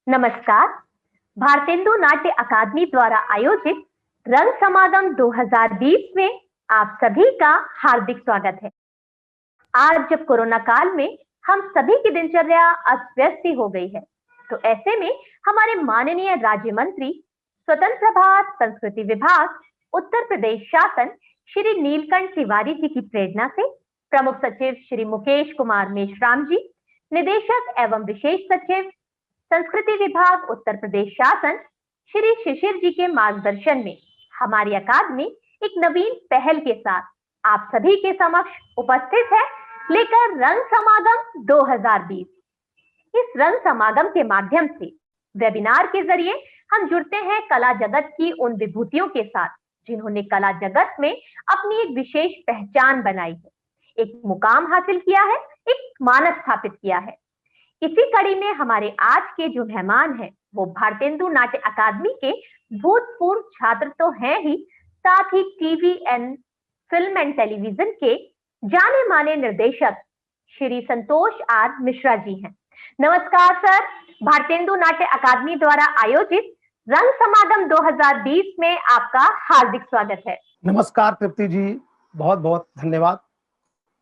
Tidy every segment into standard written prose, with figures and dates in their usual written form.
नमस्कार। भारतेंदु नाट्य अकादमी द्वारा आयोजित रंग समागम 2020 में आप सभी का हार्दिक स्वागत है। आज जब कोरोना काल में हम सभी की दिनचर्या अस्त व्यस्त हो गई है, तो ऐसे में हमारे माननीय राज्य मंत्री स्वतंत्र प्रभार संस्कृति विभाग उत्तर प्रदेश शासन श्री नीलकंठ तिवारी जी की प्रेरणा से प्रमुख सचिव श्री मुकेश कुमार मेश्राम जी, निदेशक एवं विशेष सचिव संस्कृति विभाग उत्तर प्रदेश शासन श्री शिशिर जी के मार्गदर्शन में हमारी अकादमी एक नवीन पहल के साथ आप सभी के समक्ष उपस्थित है, लेकर रंग समागम 2020। इस रंग समागम के माध्यम से वेबिनार के जरिए हम जुड़ते हैं कला जगत की उन विभूतियों के साथ जिन्होंने कला जगत में अपनी एक विशेष पहचान बनाई है, एक मुकाम हासिल किया है, एक मानक स्थापित किया है। इसी कड़ी में हमारे आज के जो मेहमान हैं वो भारतेंदु नाट्य अकादमी के भूतपूर्व छात्र तो हैं ही, साथ ही TV and film and television के जाने माने निर्देशक श्री संतोष आर मिश्रा जी हैं। नमस्कार सर। भारतेंदु नाट्य अकादमी द्वारा आयोजित रंग समागम 2020 में आपका हार्दिक स्वागत है। नमस्कार तृप्ति जी, बहुत बहुत धन्यवाद।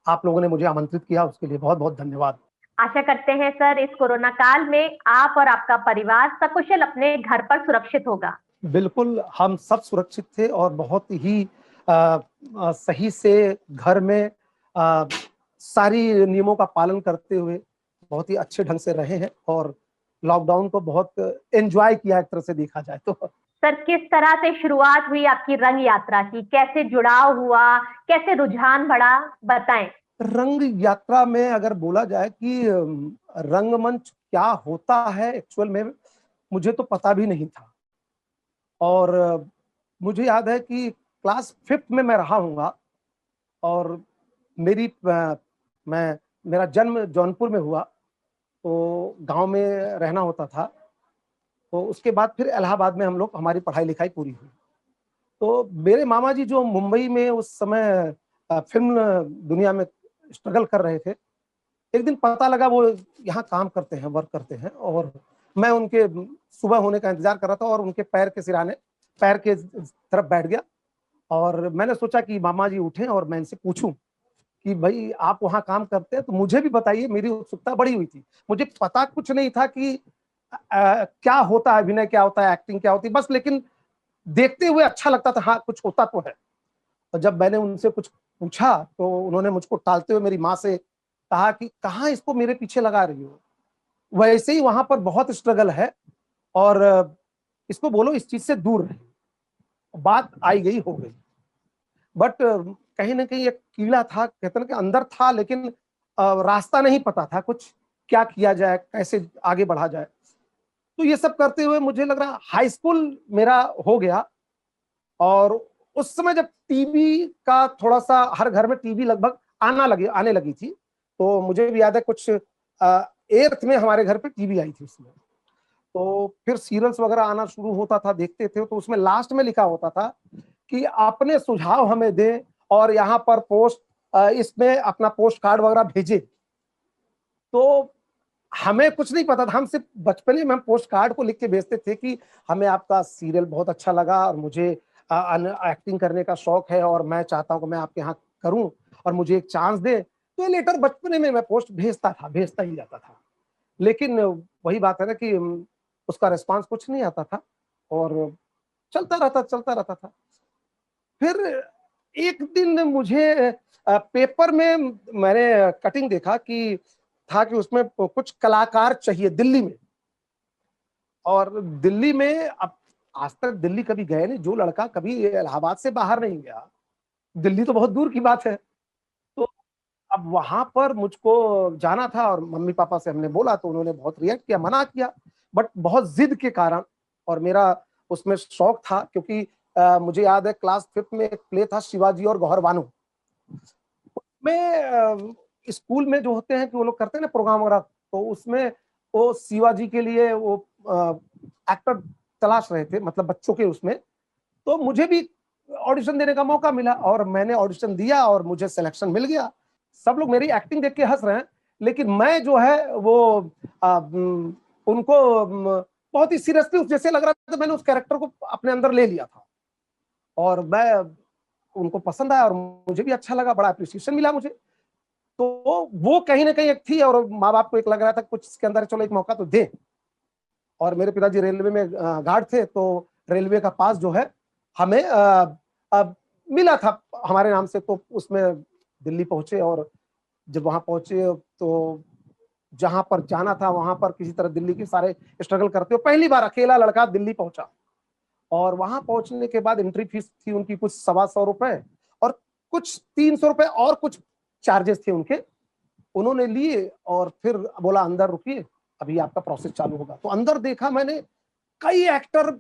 आप लोगों ने मुझे आमंत्रित किया, उसके लिए बहुत बहुत धन्यवाद। आशा करते हैं सर इस कोरोना काल में आप और आपका परिवार सकुशल अपने घर पर सुरक्षित होगा। बिल्कुल, हम सब सुरक्षित थे और बहुत ही सही से घर में सारी नियमों का पालन करते हुए बहुत ही अच्छे ढंग से रहे हैं और लॉकडाउन को बहुत एंजॉय किया एक तरह से देखा जाए तो। सर, किस तरह से शुरुआत हुई आपकी रंग यात्रा की, कैसे जुड़ाव हुआ, कैसे रुझान बढ़ा, बताएं। रंग यात्रा में अगर बोला जाए कि रंगमंच क्या होता है, एक्चुअल में मुझे तो पता भी नहीं था। और मुझे याद है कि क्लास 5th में मैं रहा हूँगा और मेरा जन्म जौनपुर में हुआ, तो गांव में रहना होता था। तो उसके बाद फिर इलाहाबाद में हमारी पढ़ाई लिखाई पूरी हुई। तो मेरे मामा जी जो मुंबई में उस समय फिल्म दुनिया में स्ट्रगल कर रहे थे, एक दिन पता लगा वो यहाँ काम करते हैं, वर्क करते हैं, और मैं उनके सुबह होने का इंतजार कर रहा था और उनके पैर के तरफ बैठ गया। और मैंने सोचा कि मामा जी उठें और मैं इनसे पूछूं कि भाई आप वहाँ काम करते हैं तो मुझे भी बताइए। मेरी उत्सुकता बड़ी हुई थी, मुझे पता कुछ नहीं था कि क्या होता है, अभिनय क्या होता है, एक्टिंग क्या होती है, बस लेकिन देखते हुए अच्छा लगता था, हाँ कुछ होता तो है। और जब मैंने उनसे कुछ पूछा तो उन्होंने मुझको टालते हुए मेरी माँ से कहा कि कहाँ इसको मेरे पीछे लगा रही हो, वैसे ही वहां पर बहुत स्ट्रगल है और इसको बोलो इस चीज से दूर रहे। बात आई गई हो गई, बट कहीं ना कहीं एक कीड़ा था, कहते ना कि अंदर था, लेकिन रास्ता नहीं पता था कुछ, क्या किया जाए, कैसे आगे बढ़ा जाए। तो ये सब करते हुए मुझे लग रहा हाई स्कूल मेरा हो गया। और उस समय जब टीवी का थोड़ा सा, हर घर में टीवी लगभग आने लगी थी, तो मुझे भी याद है कुछ 8th में हमारे घर पे टीवी आई थी उसमें। तो फिर सीरियल्स वगैरह आना शुरू होता था, देखते थे, तो उसमें लास्ट में लिखा होता था कि अपने सुझाव हमें दें और यहाँ पर इसमें अपना पोस्ट कार्ड वगैरह भेजे। तो हमें कुछ नहीं पता था, हम सिर्फ बचपने में हम पोस्ट कार्ड को लिख के भेजते थे कि हमें आपका सीरियल बहुत अच्छा लगा और मुझे एक्टिंग करने का शौक है और मैं चाहता हूं कि मैं आपके यहाँ करूं और मुझे एक चांस दे। तो लेटर बचपने में मैं पोस्ट भेजता ही जाता था, लेकिन वही बात है ना कि उसका रिस्पांस कुछ नहीं आता था और चलता रहता था। फिर एक दिन मुझे पेपर में मैंने कटिंग देखा कि था कि उसमें कुछ कलाकार चाहिए दिल्ली में। और दिल्ली में, अब आज तक दिल्ली कभी गए नहीं, जो लड़का कभी इलाहाबाद से बाहर नहीं गया, दिल्ली तो बहुत दूर की बात है। तो अब वहां पर मुझको जाना था और मम्मी पापा से हमने बोला तो उन्होंने बहुत रिएक्ट किया, मना किया, बट बहुत जिद के कारण। और मेरा उसमें शौक था क्योंकि मुझे याद है क्लास 5th में एक प्ले था शिवाजी और गौहर बानो। में स्कूल में जो होते हैं कि वो लोग करते हैं ना प्रोग्राम वगैरह, तो उसमें वो शिवाजी के लिए वो एक्टर तलाश रहे थे, मतलब बच्चों के उसमें। तो मुझे भी ऑडिशन देने का मौका मिला और मैंने ऑडिशन दिया और मुझे सिलेक्शन मिल गया। सब लोग मेरी एक्टिंग देख के हंस रहे हैं, लेकिन मैं जो है वो उनको बहुत ही सीरियसली जैसे लग रहा था मैंने उस कैरेक्टर को अपने अंदर ले लिया था, और मैं उनको पसंद आया और मुझे भी अच्छा लगा, बड़ा अप्रिसिएशन मिला मुझे। तो वो कहीं ना कहीं एक थी, और माँ बाप को एक लग रहा था कुछ इसके अंदर, चलो एक मौका तो दे। और मेरे पिताजी रेलवे में गार्ड थे, तो रेलवे का पास जो है हमें मिला था हमारे नाम से, तो उसमें दिल्ली पहुंचे। और जब वहां पहुंचे तो जहां पर जाना था वहां पर किसी तरह दिल्ली के सारे स्ट्रगल करते हो, पहली बार अकेला लड़का दिल्ली पहुंचा। और वहां पहुंचने के बाद एंट्री फीस थी उनकी कुछ 125 रुपए, और कुछ 300 रुपए और कुछ चार्जेस थे उनके, उन्होंने लिए। और फिर बोला अंदर रुकिए, अभी आपका प्रोसेस चालू होगा। तो अंदर देखा मैंने कई एक्टर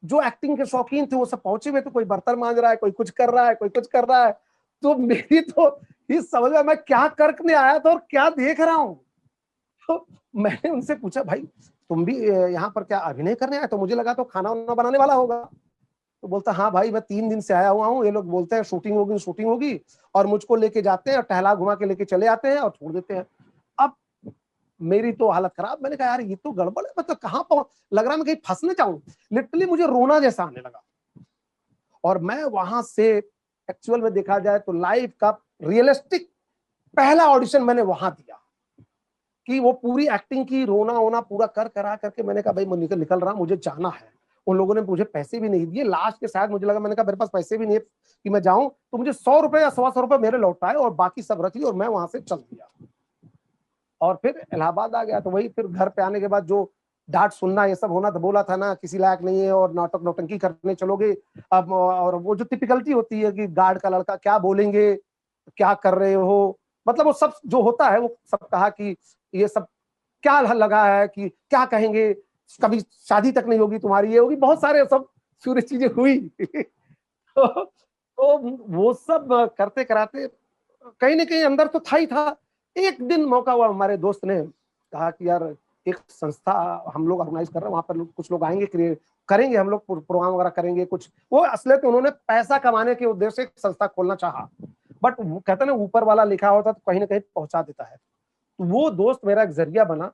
जो एक्टिंग के शौकीन थे वो सब पहुंचे हुए थे, कोई बर्तन मांज रहा है, कोई कुछ कर रहा है, कोई कुछ कर रहा है। तो मेरी तो ये समझ में, मैं क्या करने आया था और क्या देख रहा हूं। तो मैंने उनसे पूछा, भाई तुम भी यहाँ पर क्या अभिनय करने आए? तो मुझे लगा तो खाना वाना बनाने वाला होगा। तो बोलता, हाँ भाई मैं 3 दिन से आया हुआ हूँ, ये लोग बोलते हैं शूटिंग होगी शूटिंग होगी, और मुझको लेके जाते हैं और टहला घुमा के लेके चले आते हैं और छोड़ देते हैं। अब मेरी तो हालत खराब, मैंने कहा यार ये तो गड़बड़ है, मतलब कहाँ पहुंच, लग रहा है मैं कहीं फंसने जाऊं। लिटरली मुझे रोना जैसा आने लगा। और मैं वहां से एक्चुअल में देखा जाए तो लाइफ का रियलिस्टिक पहला ऑडिशन मैंने वहां दिया, कि वो पूरी एक्टिंग की, रोना वोना पूरा कर करा करके मैंने कहा भाई मैं निकल रहा, मुझे जाना है। उन लोगों ने मुझे पैसे भी नहीं दिए, लास्ट के शायद मुझे लगा, मैंने कहा मेरे पास पैसे भी नहीं है कि मैं जाऊं, तो मुझे 100 रुपए या 125 रुपए मेरे लौटाए और बाकी सब रख ली, और मैं वहां से चल दिया। और फिर इलाहाबाद आ गया। तो वही फिर घर पे आने के बाद जो डांट सुनना ये सब होना, तो बोला था ना किसी लायक नहीं है और नाटक नौटंकी करने चलोगे। अब और वो जो टिपिकलिटी होती है कि गार्ड का लड़का, क्या बोलेंगे, क्या कर रहे हो, मतलब वो सब जो होता है वो सब कहा कि ये सब क्या लगा है, कि क्या कहेंगे, कभी शादी तक नहीं होगी तुम्हारी, ये होगी, बहुत सारे सब सूर्य चीजें हुई। तो वो सब करते कराते कहीं ना कहीं अंदर तो था ही था। एक दिन मौका हुआ, हमारे दोस्त ने कहा कि यार एक संस्था हम लोग ऑर्गेनाइज कर रहे हैं, वहां पर कुछ लोग आएंगे, करेंगे हम लोग प्रोग्राम वगैरह करेंगे कुछ। वो असलियत तो उन्होंने पैसा कमाने के उद्देश्य से एक संस्था खोलना चाहा, बट कहते ना ऊपर वाला लिखा होता तो कहीं ना कहीं पहुंचा देता है। तो वो दोस्त मेरा एक जरिया बना,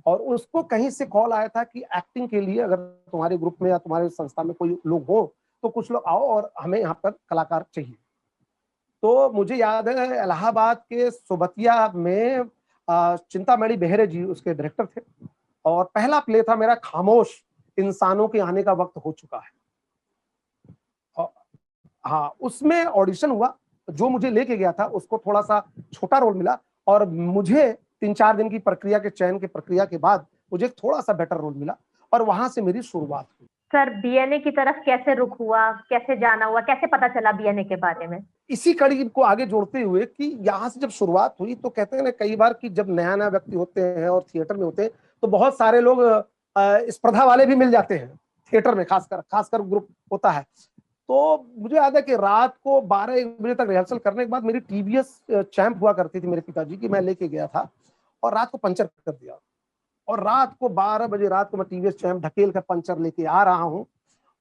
और उसको कहीं से कॉल आया था कि एक्टिंग के लिए अगर तुम्हारे ग्रुप में या तुम्हारे संस्था में कोई लोग हो तो कुछ लोग आओ, और हमें यहाँ पर कलाकार चाहिए। तो मुझे याद है इलाहाबाद के सोबतिया में चिंतामणि बेहरे जी उसके डायरेक्टर थे, और पहला प्ले था मेरा खामोश, इंसानों के आने का वक्त हो चुका है। हाँ, उसमें ऑडिशन हुआ, जो मुझे लेके गया था उसको थोड़ा सा छोटा रोल मिला, और मुझे 3-4 दिन की प्रक्रिया के चयन की प्रक्रिया के बाद मुझे थोड़ा सा बेटर रोल मिला, और वहां से मेरी शुरुआत हुई। सर बीएनए की तरफ कैसे रुख हुआ, कैसे जाना हुआ, कैसे पता चला बीएनए के बारे में? इसी कड़ी को आगे जोड़ते हुए कि यहाँ से जब शुरुआत हुई, तो कहते हैं ना कई बार कि जब नया नया व्यक्ति होते हैं और थिएटर में होते हैं तो बहुत सारे लोग स्पर्धा वाले भी मिल जाते हैं थिएटर में, खासकर ग्रुप होता है। तो मुझे याद है कि रात को 12-1 बजे तक रिहर्सल करने के बाद मेरी टीवीएस चैंप हुआ करती थी मेरे पिताजी की, मैं लेके गया था और रात को पंचर कर दिया, और रात को 12 बजे रात को मैं टीवीएस चैंप ढकेल कर पंचर लेके आ रहा हूँ।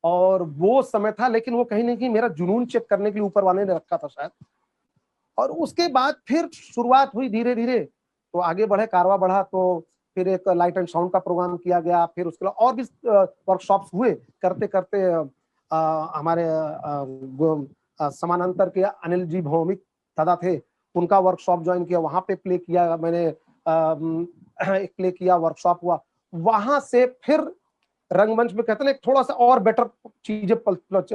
और वो समय था, लेकिन वो कहीं ना कहीं मेरा जुनून चेक करने के लिए ऊपर वाले ने रखा था शायद। और उसके बाद फिर शुरुआत हुई धीरे धीरे, तो आगे बढ़े, कारवा बढ़ा, तो फिर एक लाइट एंड साउंड का प्रोग्राम किया गया, फिर उसके बाद और भी वर्कशॉप्स हुए, करते करते हमारे समानांतर के अनिल जी भौमिक दादा थे, उनका वर्कशॉप ज्वाइन किया, वहां पे प्ले किया मैंने, एक प्ले किया, वर्कशॉप हुआ। वहां से फिर रंगमंच में कहते हैं थोड़ा सा और बेटर चीजें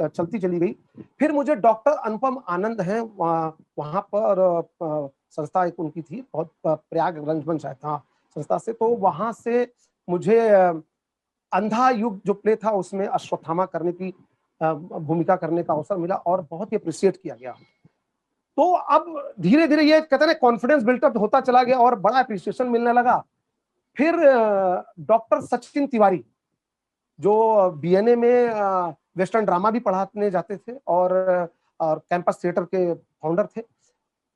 चलती चली गई। फिर मुझे डॉक्टर अनुपम आनंद हैं, वहां पर संस्था एक उनकी थी, बहुत प्रयाग रंगमंच शायद था संस्था से, तो वहां से मुझे अंधा युग जो प्ले था उसमें अश्वत्थामा करने की भूमिका करने का अवसर मिला, और बहुत ही अप्रिशिएट किया गया। तो अब धीरे धीरे ये कहते हैं कॉन्फिडेंस बिल्टअप होता चला गया और बड़ा अप्रिशिएशन मिलने लगा। फिर डॉक्टर सचिन तिवारी जो बीएनए में वेस्टर्न ड्रामा भी पढ़ाने जाते थे और कैंपस थिएटर के फाउंडर थे,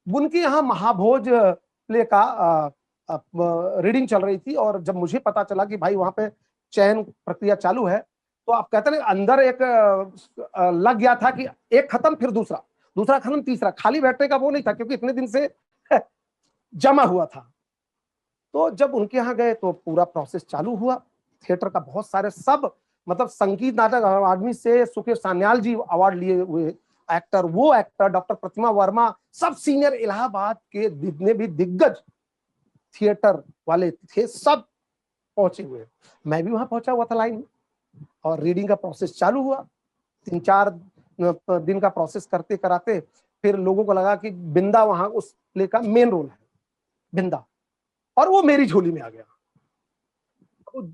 उनके यहाँ महाभोज प्ले का रीडिंग चल रही थी, और जब मुझे पता चला कि भाई वहां पे चयन प्रक्रिया चालू है, तो आप कहते हैं अंदर एक लग गया था कि एक खत्म फिर दूसरा, दूसरा खत्म तीसरा, खाली बैठने का वो नहीं था क्योंकि इतने दिन से जमा हुआ था। तो जब उनके यहाँ गए तो पूरा प्रोसेस चालू हुआ, थिएटर का बहुत सारे सब मतलब संगीत नाटक अकादमी से सुकेश सान्याल जी अवार्ड लिए हुए एक्टर, वो एक्टर डॉक्टर प्रतिमा वर्मा, सब सीनियर इलाहाबाद के जितने भी दिग्गज थिएटर वाले थे सब पहुंचे हुए। मैं भी वहां पहुंचा हुआ था लाइन में, और रीडिंग का प्रोसेस चालू हुआ। 3-4 दिन का प्रोसेस करते कराते फिर लोगों को लगा कि बिंदा वहां उस प्ले का मेन रोल है, बिंदा, और वो मेरी झोली में आ गया। तो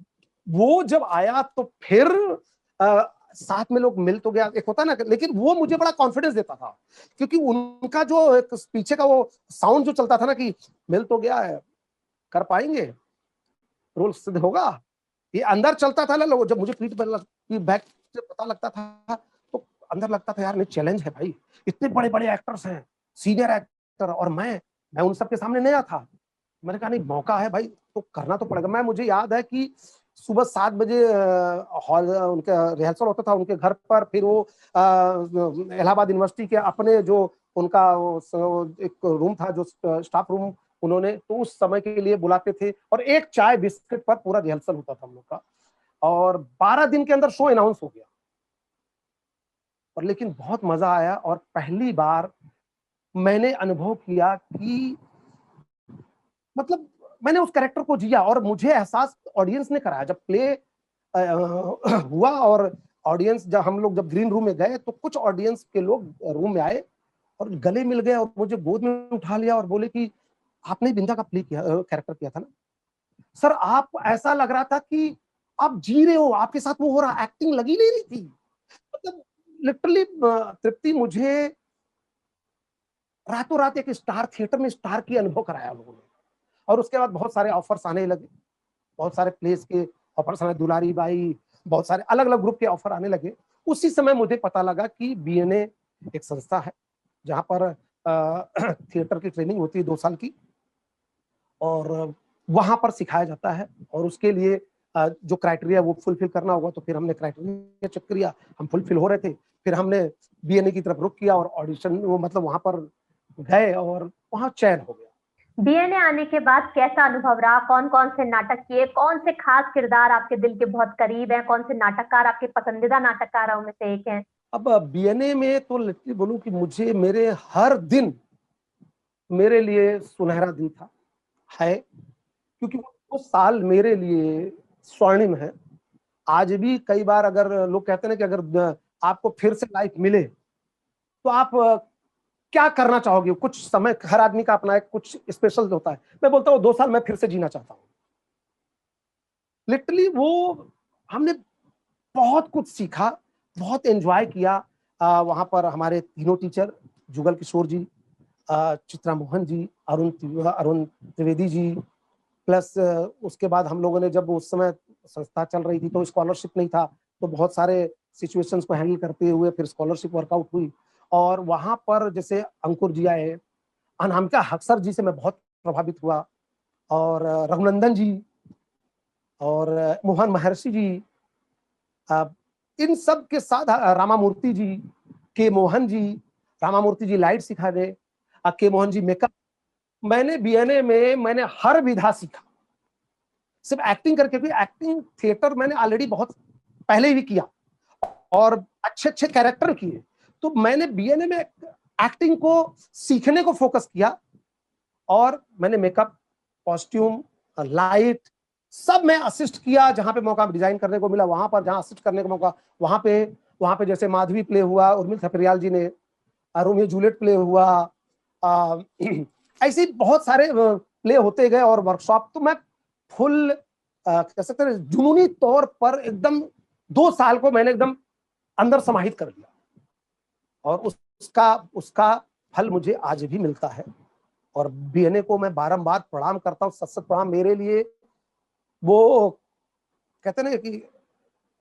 वो जब आया तो फिर साथ में लोग मिल तो गया, एक होता ना, लेकिन वो मुझे बड़ा कॉन्फिडेंस देता था, क्योंकि उनका जो एक पीछे का वो साउंड जो चलता था ना कि मिल तो गया है, कर पाएंगे, रोल सिद्ध होगा, ये अंदर चलता था ना। लोग जब मुझे पीठ पर बैक से पता लगता था तो अंदर लगता था यार नहीं, चैलेंज है भाई, इतने बड़े बड़े एक्टर्स हैं, सीनियर एक्टर, और मैं उन सबके सामने नया था। मैंने कहा नहीं, मौका है भाई तो करना तो पड़ेगा। मुझे याद है कि सुबह 7 बजे हॉल उनका रिहर्सल होता था उनके घर पर, फिर वो इलाहाबाद यूनिवर्सिटी के अपने जो उनका एक रूम था जो स्टाफ रूम, उन्होंने तो उस समय के लिए बुलाते थे, और एक चाय बिस्किट पर पूरा रिहर्सल होता था हम लोग का, और 12 दिन के अंदर शो अनाउंस हो गया। और लेकिन बहुत मजा आया, और पहली बार मैंने अनुभव किया कि मतलब मैंने उस कैरेक्टर को जिया, और मुझे एहसास ऑडियंस ने कराया। जब प्ले हुआ और ऑडियंस, जब हम लोग जब ग्रीन रूम में गए तो कुछ ऑडियंस के लोग रूम में आए और गले मिल गए और मुझे गोद में उठा लिया और बोले कि आपने बिंदा का प्ले किया, कैरेक्टर किया था ना सर, आप ऐसा लग रहा था कि आप जी रहे हो, आपके साथ वो हो रहा, एक्टिंग लगी नहीं रही थी। मतलब लिटरली तृप्ति, मुझे रातों रात एक स्टार थिएटर में स्टार की अनुभव कराया लोगों ने। और उसके बाद बहुत सारे ऑफर्स आने लगे, बहुत सारे प्लेस के ऑफर्स आने, दुलारी बाई, बहुत सारे अलग अलग ग्रुप के ऑफर आने लगे। उसी समय मुझे पता लगा कि बीएनए एक संस्था है जहां पर थिएटर की ट्रेनिंग होती है 2 साल की, और वहां पर सिखाया जाता है, और उसके लिए जो क्राइटेरिया वो फुलफिल करना होगा। तो फिर हमने क्राइटेरिया चेक किया, हम फुलफिल हो रहे थे, फिर हमने बीएनए की तरफ रुख किया और ऑडिशन वो मतलब वहां पर गए और वहां चयन हो गया। बीएनए आने के बाद कैसा अनुभव रहा? कौन कौन से नाटक किए? कौन से खास किरदार आपके दिल के बहुत करीब हैं? कौन से नाटककार आपके पसंदीदा नाटककारों में से एक हैं? अब बीएनए में तो लिटरली बोलूं कि मुझे मेरे हर दिन मेरे लिए सुनहरा दिन था, है, क्योंकि वो साल मेरे लिए स्वर्णिम है। आज भी कई बार अगर लोग कहते हैं ना कि अगर आपको फिर से लाइफ मिले तो आप क्या करना चाहोगे? कुछ समय हर आदमी का अपना एक कुछ स्पेशल होता है। मैं बोलता हूँ 2 साल मैं फिर से जीना चाहता हूँ। लिटरली वो हमने बहुत कुछ सीखा, बहुत एंजॉय किया। वहां पर हमारे तीनों टीचर, जुगल किशोर जी, चित्रा मोहन जी, अरुण त्रिवेदी जी, प्लस उसके बाद हम लोगों ने, जब उस समय संस्था चल रही थी तो स्कॉलरशिप नहीं था, तो बहुत सारे सिचुएशंस को हैंडल करते हुए फिर स्कॉलरशिप वर्कआउट हुई। और वहां पर जैसे अंकुर जी आए, अनामिका हक्सर जी से मैं बहुत प्रभावित हुआ, और रघुनंदन जी और मोहन महर्षि जी, इन सब के साथ रामामूर्ति जी, के मोहन जी, रामामूर्ति जी लाइट सिखा दे, के मोहन जी मेकअप। मैंने बीएनए में मैंने हर विधा सीखा, सिर्फ एक्टिंग करके, क्योंकि एक्टिंग थिएटर मैंने ऑलरेडी बहुत पहले भी किया और अच्छे अच्छे कैरेक्टर किए। तो मैंने बीएनए में एक्टिंग को सीखने को फोकस किया, और मैंने मेकअप, कॉस्ट्यूम, लाइट सब मैं असिस्ट किया। जहां पे मौका डिजाइन करने को मिला वहां पर, जहां असिस्ट करने का मौका वहां पे जैसे माधवी प्ले हुआ, उर्मिल थपरियाल जी ने, रोमियो जूलियट प्ले हुआ, ऐसे बहुत सारे प्ले होते गए और वर्कशॉप। तो मैं फुल कह सकते हैं जुनूनी तौर पर एकदम 2 साल को मैंने एकदम अंदर समाहित कर लिया, और उसका उसका फल मुझे आज भी मिलता है। और बीएनए को मैं बारंबार प्रणाम करता हूँ, सत सत प्रणाम। मेरे लिए वो कहते हैं ना कि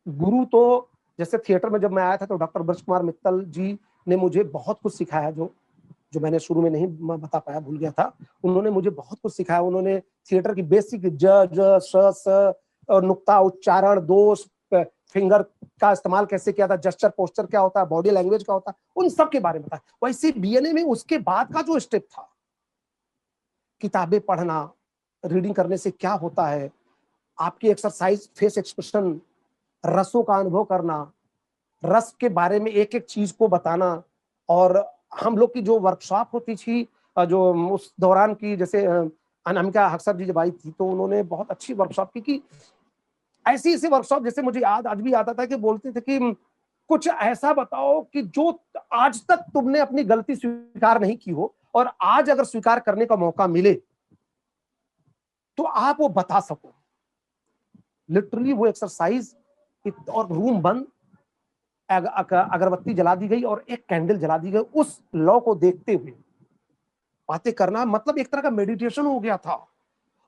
गुरु, तो जैसे थिएटर में जब मैं आया था तो डॉक्टर ब्रज कुमार मित्तल जी ने मुझे बहुत कुछ सिखाया, जो जो मैंने शुरू में नहीं बता पाया, भूल गया था। उन्होंने मुझे बहुत कुछ सिखाया। उन्होंने थिएटर की बेसिक ज ज श स और नुक्ता उच्चारण, दोष, फिंगर का इस्तेमाल कैसे किया था, जेस्चर पोस्चर क्या होता है, बॉडी लैंग्वेज क्या होता है, उन सब के बारे में बताया। वैसे बीएनए में उसके बाद का जो स्टेप था, किताबें पढ़ना, रीडिंग करने से क्या होता है, आपकी एक्सरसाइज, फेस एक्सप्रेशन, रसों का अनुभव करना, रस के बारे में एक एक चीज को बताना। और हम लोग की जो वर्कशॉप होती थी, जो उस दौरान की, जैसे अनामिका हक्सर जी जब आई थी तो उन्होंने बहुत अच्छी वर्कशॉप की कि ऐसी ऐसी वर्कशॉप, जैसे मुझे याद आज भी आता था कि बोलते थे कि कुछ ऐसा बताओ कि जो आज तक तुमने अपनी गलती स्वीकार नहीं की हो और आज अगर स्वीकार करने का मौका मिले तो आप वो बता सको। लिटरली वो एक्सरसाइज, और रूम बंद, अगरबत्ती जला दी गई और एक कैंडल जला दी गई, उस लॉ को देखते हुए बातें करना, मतलब एक तरह का मेडिटेशन हो गया था।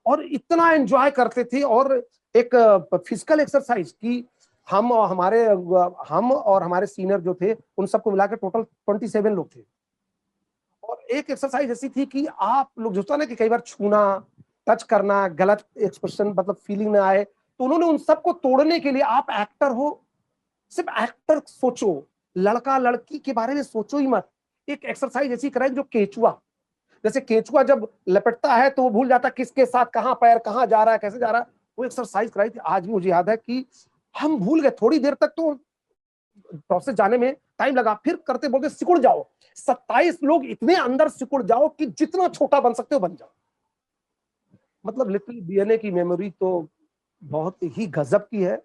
और इतना एंजॉय करते थे। और एक फिजिकल एक्सरसाइज की, हम और हमारे सीनियर जो थे उन सबको मिलाकर टोटल 27 लोग थे। और एक एक्सरसाइज ऐसी थी कि आप लोग जो होता ना कि कई बार छूना, टच करना, गलत एक्सप्रेशन मतलब फीलिंग ना आए, तो उन्होंने उन सबको तोड़ने के लिए, आप एक्टर हो, सिर्फ एक्टर सोचो, लड़का लड़की के बारे में सोचो ही मत। एक एक्सरसाइज ऐसी कराई जो केचुआ, जैसे केचुआ जब लपटता है तो वो भूल जाता किसके साथ, कहां पैर, कहां जा रहा है, कैसे जा रहा है। वो एक्सरसाइज कराई थी। आज भी मुझे याद है कि हम भूल गए थोड़ी देर तक, तो प्रोसेस जाने में टाइम लगा, फिर करते बोलते सिकुड़ जाओ। 27 लोग इतने अंदर सिकुड़ जाओ कि जितना छोटा बन सकते हो बन जाओ। मतलब लिटिल बीएनए की मेमोरी तो बहुत ही गजब की है।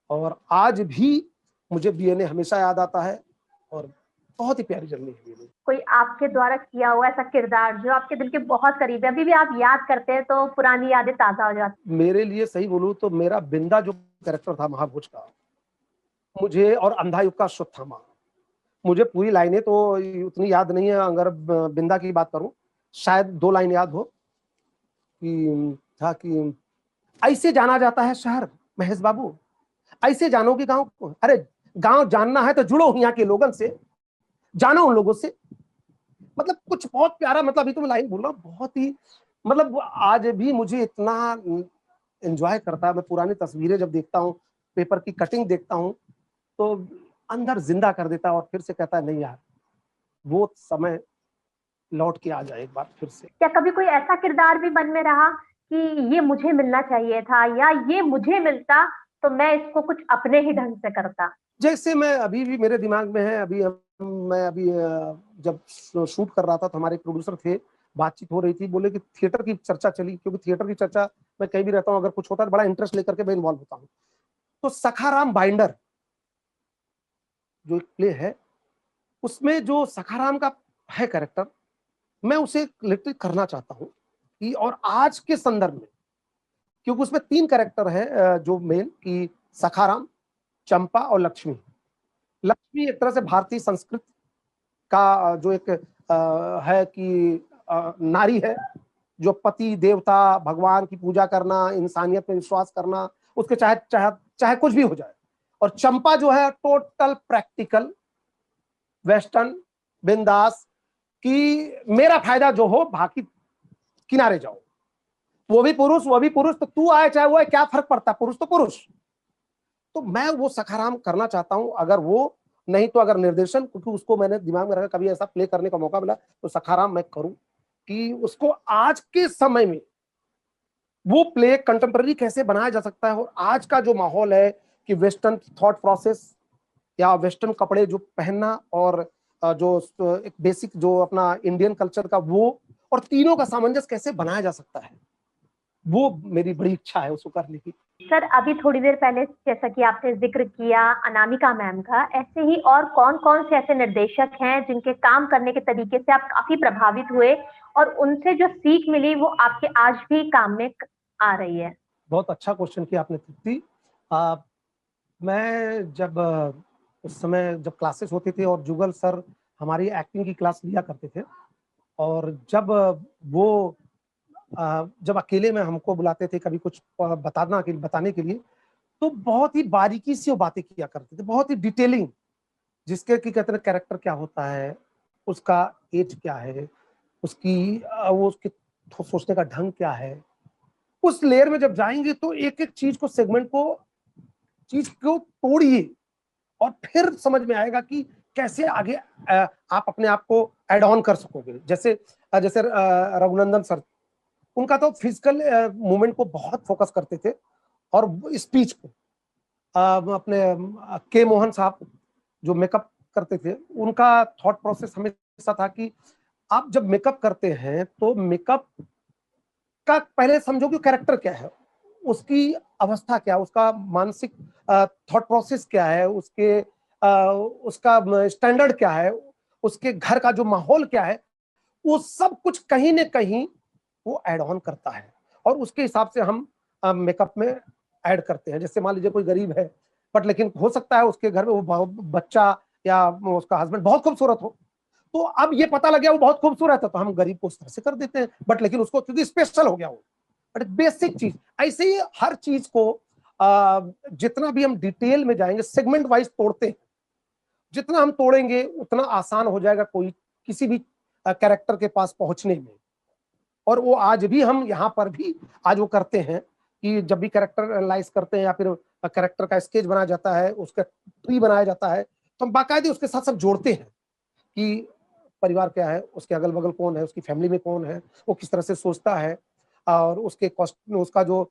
और आज भी मुझे बीएनए हमेशा याद आता है और बहुत ही प्यारी जर्नी है बीएनए। कोई आपके द्वारा किया हुआ ऐसा किरदार जो आपके दिल के बहुत करीब है, अभी भी आप याद करते हैं तो पुरानी यादें ताजा हो जाती मेरे लिए सही बोलूं तो मेरा बिंदा जो कैरेक्टर था महाभोज का, मुझे, और अंधायुग का अश्वत्थामा, मुझे पूरी लाइनें तो उतनी याद नहीं है। अगर बिंदा की बात करूं, शायद 2 लाइन याद हो कि था कि ऐसे जाना जाता है शहर महेश बाबू, ऐसे जानोगे गांव को। अरे गांव जानना है तो जुड़ो यहाँ के लोगों से, जानो उन लोगों से। मतलब कुछ बहुत प्यारा, मतलब अभी तो मैं लाइन बोल रहा हूँ, बहुत ही, मतलब आज भी मुझे इतना एंजॉय करता है। मैं पुरानी तस्वीरें जब देखता हूँ, पेपर की कटिंग देखता हूँ, तो अंदर जिंदा कर देता है और फिर से कहता है नहीं यार, वो समय लौट के आ जाए एक बार फिर से। क्या कभी कोई ऐसा किरदार भी मन में रहा कि ये मुझे मिलना चाहिए था, या ये मुझे मिलता तो मैं इसको कुछ अपने ही ढंग से करता? जैसे मैं अभी भी मेरे दिमाग में है, मैं अभी जब शूट कर रहा था तो हमारे प्रोड्यूसर थे, बातचीत हो रही थी, बोले कि थिएटर की चर्चा चली, क्योंकि थिएटर की चर्चा मैं कहीं भी रहता हूँ, अगर कुछ होता है बड़ा इंटरेस्ट लेकर के मैं इन्वॉल्व होता हूँ। तो सखाराम बाइंडर जो एक प्ले है, उसमें जो सखाराम का है कैरेक्टर, मैं उसे लिटरली करना चाहता हूँ कि, और आज के संदर्भ में, क्योंकि उसमें 3 कैरेक्टर है जो मेन की, सखाराम, चंपा और लक्ष्मी। लक्ष्मी एक तरह से भारतीय संस्कृति का जो एक है कि नारी है, जो पति देवता भगवान की पूजा करना, इंसानियत में विश्वास करना, उसके चाहे चाहे चाहे कुछ भी हो जाए। और चंपा जो है टोटल प्रैक्टिकल, वेस्टर्न, बिंदास, कि मेरा फायदा जो हो, बाकी किनारे जाओ। वो भी पुरुष, तो तू आए चाहे वो है, क्या फर्क पड़ता है, पुरुष तो पुरुष। तो मैं वो सखाराम करना चाहता हूं। अगर वो नहीं तो अगर निर्देशन, क्योंकि उसको मैंने दिमाग में रखा, कभी ऐसा प्ले करने का मौका मिला तो सखाराम मैं करूं, कि उसको आज के समय में वो प्ले कंटेम्पररी कैसे बनाया जा सकता है। और आज का जो माहौल है कि वेस्टर्न थॉट प्रोसेस या वेस्टर्न कपड़े जो पहनना, और जो एक बेसिक जो अपना इंडियन कल्चर का, वो और तीनों का सामंजस्य कैसे बनाया जा सकता है, वो मेरी बड़ी इच्छा है उसको करने की। सर, अभी थोड़ी देर पहले जैसा कि आपने जिक्र किया अनामिका मैम का, ऐसे ही और कौन कौन से ऐसे निर्देशक हैं जिनके काम करने के तरीके से आप काफी प्रभावित हुए और उनसे जो सीख मिली वो आपके आज भी काम में आ रही है? बहुत अच्छा क्वेश्चन किया आपने तृप्ति। मैं जब उस समय जब क्लासेस होती थी और जुगल सर हमारी एक्टिंग की क्लास लिया करते थे, और जब वो जब अकेले में हमको बुलाते थे कभी कुछ बताने के लिए, तो बहुत ही बारीकी से वो बातें किया करते थे, बहुत ही डिटेलिंग, जिसके कि कहते हैं कैरेक्टर क्या होता है, उसका एज क्या है, उसकी वो उसके सोचने का ढंग क्या है। उस लेयर में जब जाएंगे तो एक एक चीज को तोड़िए, और फिर समझ में आएगा कि कैसे आगे आप अपने आप को एड ऑन कर सकोगे। जैसे रघुनंदन सर, उनका तो फिजिकल मूवमेंट को बहुत फोकस करते थे और स्पीच को। अपने के मोहन साहब जो मेकअप करते थे, उनका थॉट प्रोसेस हमेशा था कि आप जब मेकअप करते हैं तो मेकअप का पहले समझो कि कैरेक्टर क्या है, उसकी अवस्था क्या है, उसका मानसिक थॉट प्रोसेस क्या है, उसका स्टैंडर्ड क्या है, उसके घर का जो माहौल क्या है, वो सब कुछ कहीं न कहीं वो ऐड ऑन करता है और उसके हिसाब से हम मेकअप में ऐड करते हैं। जैसे मान लीजिए कोई गरीब है, बट लेकिन हो सकता है उसके घर में वो बच्चा या उसका हस्बैंड बहुत खूबसूरत हो, तो अब ये पता लग गया वो बहुत खूबसूरत है, तो हम गरीब को उस तरह से कर देते हैं, बट लेकिन उसको क्योंकि स्पेशल हो गया वो। बट बेसिक चीज ऐसे ही हर चीज को जितना भी हम डिटेल में जाएंगे, सेगमेंट वाइज तोड़ते हैं, जितना हम तोड़ेंगे उतना आसान हो जाएगा कोई किसी भी कैरेक्टर के पास पहुंचने में। और वो आज भी हम यहाँ पर भी आज वो करते हैं कि जब भी कैरेक्टर एनालाइज करते हैं या फिर कैरेक्टर का स्केच बनाया जाता है, उसका ट्री बनाया जाता है, तो हम बाकायदे उसके साथ सब जोड़ते हैं कि परिवार क्या है, उसके अगल बगल कौन है, उसकी फैमिली में कौन है, वो किस तरह से सोचता है और उसका जो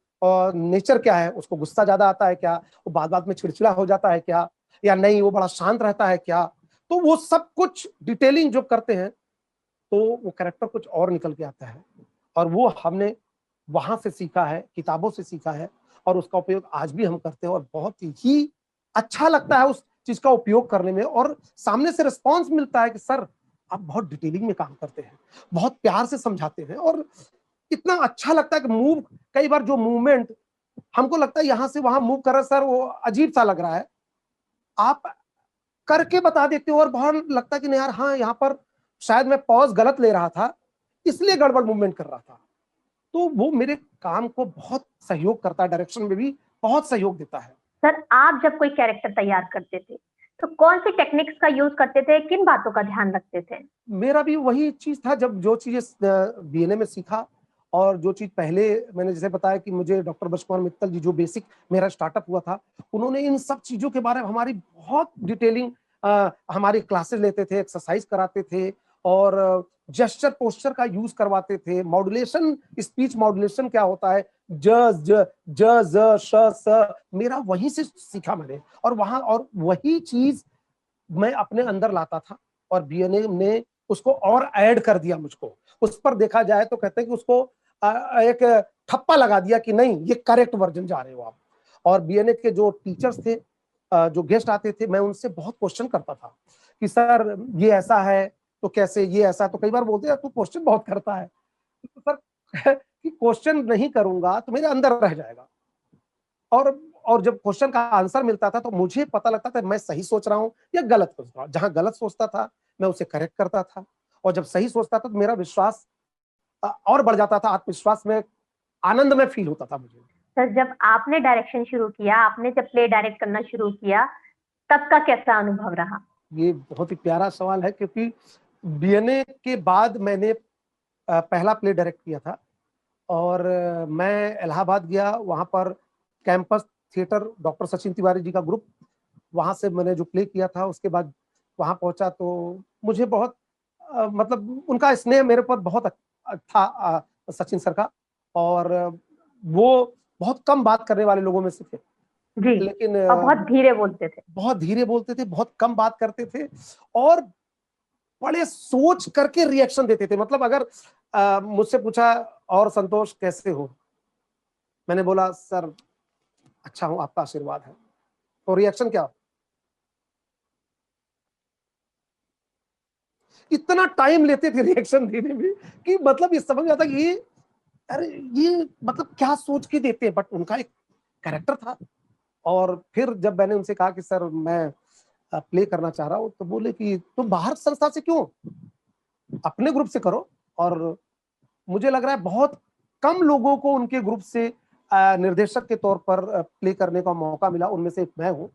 नेचर क्या है, उसको गुस्सा ज्यादा आता है क्या, वो बात बात में चिड़चिड़ा हो जाता है क्या, या नहीं वो बड़ा शांत रहता है क्या। तो वो सब कुछ डिटेलिंग जो करते हैं तो वो कैरेक्टर कुछ और निकल के आता है और वो हमने वहां से सीखा है, किताबों से सीखा है और उसका उपयोग आज भी हम करते हैं और बहुत ही अच्छा लगता है उस चीज का उपयोग करने में। और सामने से रिस्पॉन्स मिलता है कि सर आप बहुत डिटेलिंग में काम करते हैं, बहुत प्यार से समझाते हैं और इतना अच्छा लगता है कि मूव, कई बार जो मूवमेंट हमको लगता है यहां से वहां मूव कर रहा है, सर वो अजीब सा लग रहा है, आप करके बता देते हो और बहुत लगता है कि नहीं यार, हाँ यहाँ पर शायद मैं पॉज गलत ले रहा था इसलिए गड़बड़ मूवमेंट कर रहा था। तो वो मेरे काम को बहुत सहयोग करता है, डायरेक्शन में भी बहुत सहयोग देता है। सर, आप जब कोई कैरेक्टर तैयार करते थे तो कौन सी टेक्निक्स का यूज करते थे, किन बातों का ध्यान रखते थे? मेरा भी वही चीज था, जब जो चीजें बीएनए में सीखा और जो चीज पहले मैंने जैसे बताया कि मुझे डॉक्टर ब्रज कुमार मित्तल जी जो बेसिक मेरा स्टार्टअप हुआ था, उन्होंने इन सब चीजों के बारे में हमारी बहुत डिटेलिंग हमारी क्लासेस लेते थे, एक्सरसाइज कराते थे और जेस्चर पोस्चर का यूज करवाते थे। मॉड्यूलेशन, स्पीच मॉड्यूलेशन क्या होता है, ज ज ज ज श स, मेरा वहीं से सीखा मैंने और वहां और वही चीज मैं अपने अंदर लाता था और बीएनए ने उसको और ऐड कर दिया मुझको। उस पर देखा जाए तो कहते हैं कि उसको एक ठप्पा लगा दिया कि नहीं ये करेक्ट वर्जन जा रहे हो आप। और बीएनए के जो टीचर्स थे, जो गेस्ट आते थे, मैं उनसे बहुत क्वेश्चन करता था कि सर ये ऐसा है तो कैसे, ये ऐसा, तो कई बार बोलते हैं तू क्वेश्चन बहुत करता है, तो सर कि क्वेश्चन नहीं करूंगा तो मेरे अंदर रह जाएगा। और जब क्वेश्चन का आंसर मिलता था तो मुझे पता लगता था मैं सही सोच रहा हूं या गलत सोच रहा हूं। जहां गलत सोचता था मैं उसे करेक्ट करता था और जब सही सोचता था तो मेरा विश्वास और बढ़ जाता था, आत्मविश्वास में आनंद में फील होता था मुझे। सर, जब आपने डायरेक्शन शुरू किया, आपने जब प्ले डायरेक्ट करना शुरू किया, तब का कैसा अनुभव रहा? ये बहुत ही प्यारा सवाल है क्योंकि बीएनए के बाद मैंने पहला प्ले डायरेक्ट किया था और मैं इलाहाबाद गया, वहां पर campus theatre doctor Sachin Tiwari ji का ग्रुप, वहां से मैंने जो प्ले किया था उसके बाद वहां पहुंचा तो मुझे बहुत मतलब उनका स्नेह मेरे पर बहुत था, सचिन सर का। और वो बहुत कम बात करने वाले लोगों में से थे, जी, लेकिन और बहुत धीरे बोलते थे। बहुत धीरे बोलते थे, बहुत कम बात करते थे और बड़े सोच करके रिएक्शन देते थे। मतलब अगर मुझसे पूछा और संतोष कैसे हो, मैंने बोला सर अच्छा हूं, आपका आशीर्वाद है, तो रिएक्शन क्या, इतना टाइम लेते थे रिएक्शन देने में कि मतलब ये समझ में आता कि ये, अरे ये मतलब क्या सोच के देते हैं, बट उनका एक कैरेक्टर था। और फिर जब मैंने उनसे कहा कि सर मैं प्ले करना चाह रहा हूँ, तो बोले कि तुम बाहर संस्था से क्यों, अपने ग्रुप से करो। और मुझे लग रहा है बहुत कम लोगों को उनके ग्रुप से निर्देशक के तौर पर प्ले करने का मौका मिला, उनमें से एक मैं हूँ।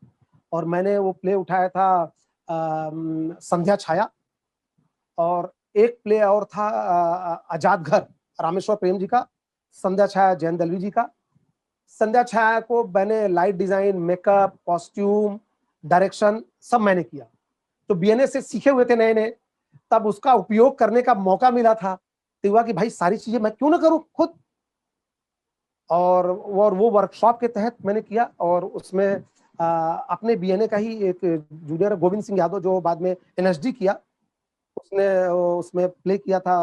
और मैंने वो प्ले उठाया था संध्या छाया, और एक प्ले और था आजाद घर, रामेश्वर प्रेम जी का, संध्या छाया जयंत दलवी जी का। संध्या छाया को मैंने light design, makeup, costume, direction सब मैंने किया। तो बीएनए से सीखे हुए थे नए नए, तब उसका उपयोग करने का मौका मिला था तो हुआ कि भाई सारी चीजें मैं क्यों ना करूं खुद। और वो वर्कशॉप के तहत मैंने किया, और उसमें अपने बीएनए का ही एक जूनियर गोविंद सिंह यादव जो बाद में एनएसडी किया, उसने उसमें प्ले किया था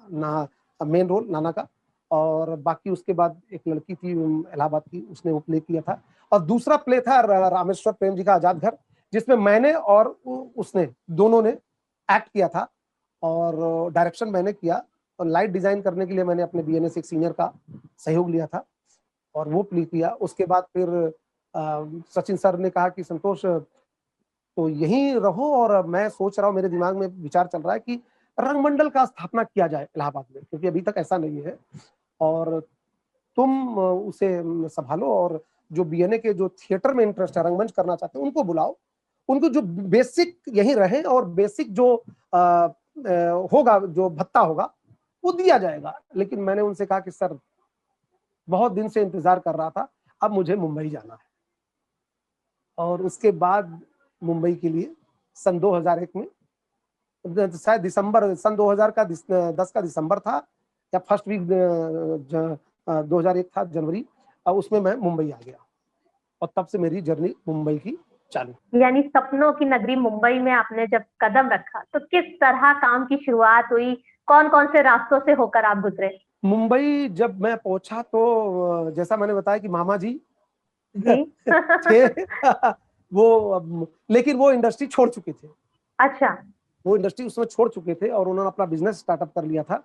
ना मेन रोल नाना का। और बाकी उसके बाद एक लड़की थी इलाहाबाद की, उसने वो प्ले किया था। और दूसरा प्ले था रामेश्वर प्रेम जी का आजाद घर, जिसमें मैंने और उसने दोनों ने एक्ट किया था, और डायरेक्शन मैंने किया। और लाइट डिजाइन करने के लिए मैंने अपने बीएनए से एक सीनियर का सहयोग लिया था और वो प्ले किया। उसके बाद फिर सचिन सर ने कहा कि संतोष तो यहीं रहो, और मैं सोच रहा हूँ, मेरे दिमाग में विचार चल रहा है कि रंगमंडल का स्थापना किया जाए इलाहाबाद में, क्योंकि अभी तक ऐसा नहीं है, और तुम उसे संभालो, और जो बीएनए के जो थिएटर में इंटरेस्ट है, रंगमंच करना चाहते हैं, उनको बुलाओ, उनको जो बेसिक यहीं रहे, और बेसिक जो होगा, जो भत्ता होगा वो दिया जाएगा। लेकिन मैंने उनसे कहा कि सर बहुत दिन से इंतजार कर रहा था, अब मुझे मुंबई जाना है। और उसके बाद मुंबई के लिए सन 2001 में, शायद दिसंबर सन 2000 का 10 का दिसंबर था, या फर्स्ट वीक 2001 था जनवरी, उसमें मैं मुंबई आ गया, और तब से मेरी जर्नी मुंबई की चालू। यानी सपनों की नगरी मुंबई में आपने जब कदम रखा तो किस तरह काम की शुरुआत हुई, कौन कौन से रास्तों से होकर आप गुजरे? मुंबई जब मैं पहुंचा तो जैसा मैंने बताया कि मामा जी जी। थे लेकिन वो इंडस्ट्री छोड़ चुके थे। अच्छा। वो इंडस्ट्री उसमें छोड़ चुके थे, और उन्होंने अपना बिजनेस स्टार्टअप कर लिया था।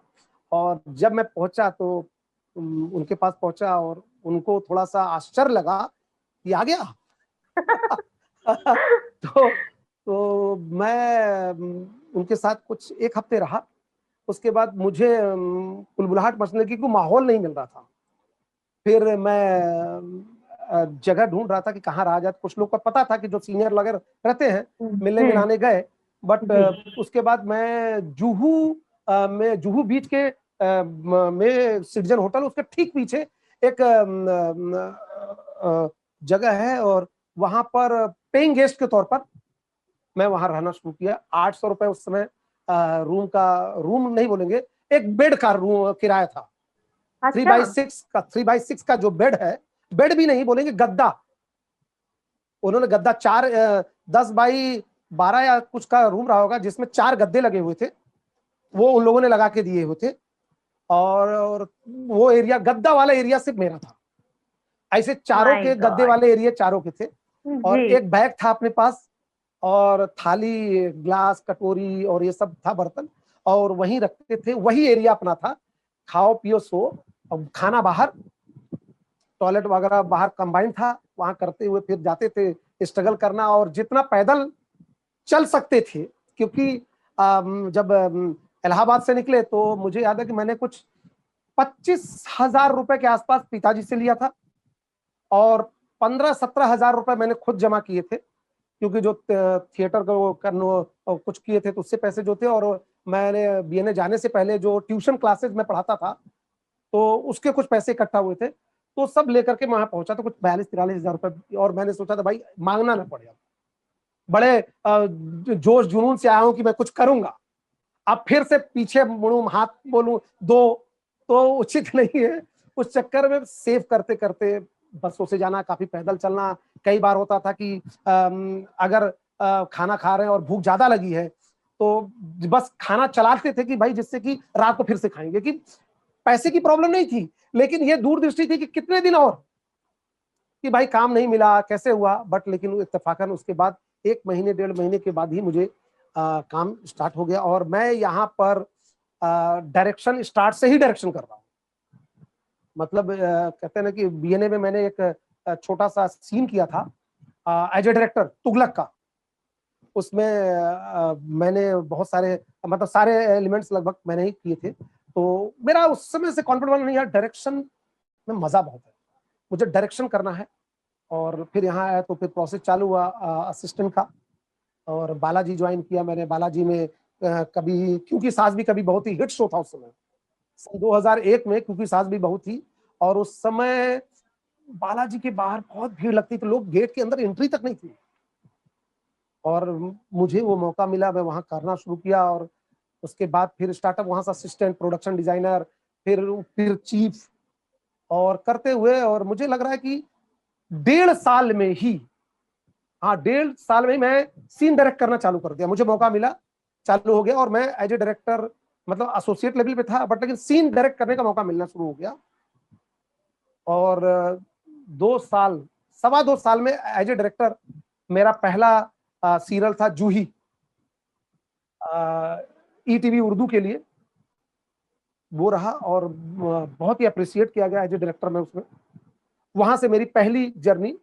और जब मैं पहुंचा तो उनके पास पहुंचा, और उनको थोड़ा सा आश्चर्य लगा कि आ गया। तो मैं उनके साथ कुछ एक हफ्ते रहा। उसके बाद मुझे कुलबुलाहट मचने की कोई माहौल नहीं मिल रहा था। फिर मैं जगह ढूंढ रहा था कि कहाँ रहा जाए। कुछ लोग को पता था कि जो सीनियर लगे रहते हैं, मिलने मिलाने गए। बट उसके बाद मैं जुहू बीच के में सिटीजन होटल, उसके ठीक पीछे एक जगह है, और वहां पर पेइंग गेस्ट के तौर पर मैं वहां रहना शुरू किया। 800 रुपए उस समय रूम नहीं बोलेंगे, एक बेड का रूम किराया था। अच्छा। 3x6 का जो बेड है, बेड भी नहीं बोलेंगे, गद्दा। उन्होंने गद्दा 10x12 या कुछ का रूम रहा होगा, जिसमें 4 गद्दे लगे हुए थे, वो उन लोगों ने लगा के दिए हुए थे। और वो एरिया, गद्दा वाला एरिया सिर्फ मेरा था। ऐसे चारों माय के गद्दे गॉड। वाले एरिया चारों के थे। और जी। एक बैग था अपने पास, और थाली ग्लास कटोरी और ये सब था, बर्तन, और वहीं रखते थे। वही एरिया अपना था। खाओ पियो सो, और खाना बाहर, टॉयलेट वगैरह बाहर कंबाइन था। वहां करते हुए फिर जाते थे स्ट्रगल करना, और जितना पैदल चल सकते थे, क्योंकि जब इलाहाबाद से निकले तो मुझे याद है कि मैंने कुछ 25,000 रुपए के आसपास पिताजी से लिया था, और 15-17 हजार रुपए मैंने खुद जमा किए थे, क्योंकि जो थिएटर को करने कुछ किए थे तो उससे पैसे जो थे, और मैंने बीएनए जाने से पहले जो ट्यूशन क्लासेस में पढ़ाता था तो उसके कुछ पैसे इकट्ठा हुए थे। तो सब लेकर के वहां पहुंचा तो कुछ 42-43 हजार रुपए, और मैंने सोचा था भाई मांगना ना पड़े। बड़े जोश जुनून से आया हूं कि मैं कुछ करूंगा, अब फिर से पीछे मुड़ूं, हाथ बोलूं दो, तो उचित नहीं है। उस चक्कर में सेव करते करते बसों से जाना, काफी पैदल चलना। कई बार होता था कि अगर खाना खा रहे हैं और भूख ज्यादा लगी है तो बस खाना चलाते थे कि भाई जिससे कि रात को फिर से खाएंगे, कि पैसे की प्रॉब्लम नहीं थी, लेकिन ये दूरदृष्टि थी कि कितने दिन और, कि भाई काम नहीं मिला कैसे हुआ। बट लेकिन इत्तेफाकन उसके बाद 1 महीने 1.5 महीने के बाद ही मुझे काम स्टार्ट हो गया, और मैं यहाँ पर डायरेक्शन स्टार्ट से ही डायरेक्शन कर रहा हूँ। मतलब कहते हैं ना कि बीएनए में मैंने एक छोटा सा सीन किया था एज ए डायरेक्टर, तुगलक का। उसमें मैंने बहुत सारे, मतलब सारे एलिमेंट्स लगभग मैंने ही किए थे। तो मेरा उस समय से कॉन्फिडेंस नहीं, यार डायरेक्शन में मजा बहुत है, मुझे डायरेक्शन करना है। और फिर यहाँ आया तो फिर प्रोसेस चालू हुआ असिस्टेंट का, और बालाजी ज्वाइन किया मैंने। बालाजी में कभी क्योंकि सास भी कभी बहुत ही हिट शो था उस समय, सन 2001 में क्योंकि सास भी बहुत थी। और उस समय बालाजी के बाहर बहुत भीड़ लगती थी, लोग गेट के अंदर एंट्री तक नहीं थी। और मुझे वो मौका मिला, मैं वहां करना शुरू किया। और उसके बाद फिर स्टार्टअप, वहां से असिस्टेंट प्रोडक्शन डिजाइनर, फिर चीफ, और करते हुए, और मुझे लग रहा है कि 1.5 साल में ही, हाँ 1.5 साल में ही मैं सीन डायरेक्ट करना चालू कर दिया। मुझे मौका मिला, चालू हो गया, और मैं एज ए डायरेक्टर, मतलब एसोसिएट लेवल पे था, बट लेकिन सीन डायरेक्ट करने का मौका मिलना शुरू हो गया। और 2 साल, 2.25 साल में एज ए डायरेक्टर मेरा पहला सीरियल था जूही, ईटीवी उर्दू के लिए, वो रहा, और बहुत ही अप्रिशिएट किया गया एज ए डायरेक्टर में उसमें। वहां से मेरी पहली जर्नी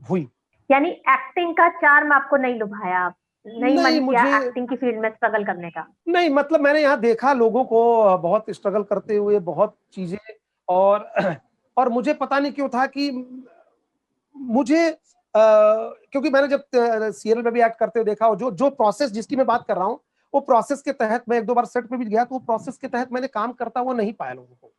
हुई। यानी एक्टिंग का चार्म आपको नहीं लुभाया, नहीं नहीं, मन किया मुझे एक्टिंग की फील्ड में स्ट्रगल करने का? नहीं, मतलब मैंने यहाँ देखा लोगों को बहुत स्ट्रगल करते हुए, बहुत चीजें, और और मुझे पता नहीं क्यों था कि मुझे क्योंकि मैंने जब सीरियल में भी एक्ट करते हुए देखा, और जो जो प्रोसेस जिसकी मैं बात कर रहा हूँ, वो प्रोसेस के तहत मैं 1-2 बार सेट पे भी गया, तो वो प्रोसेस के तहत मैंने काम करता हुआ नहीं पाया लोगों को।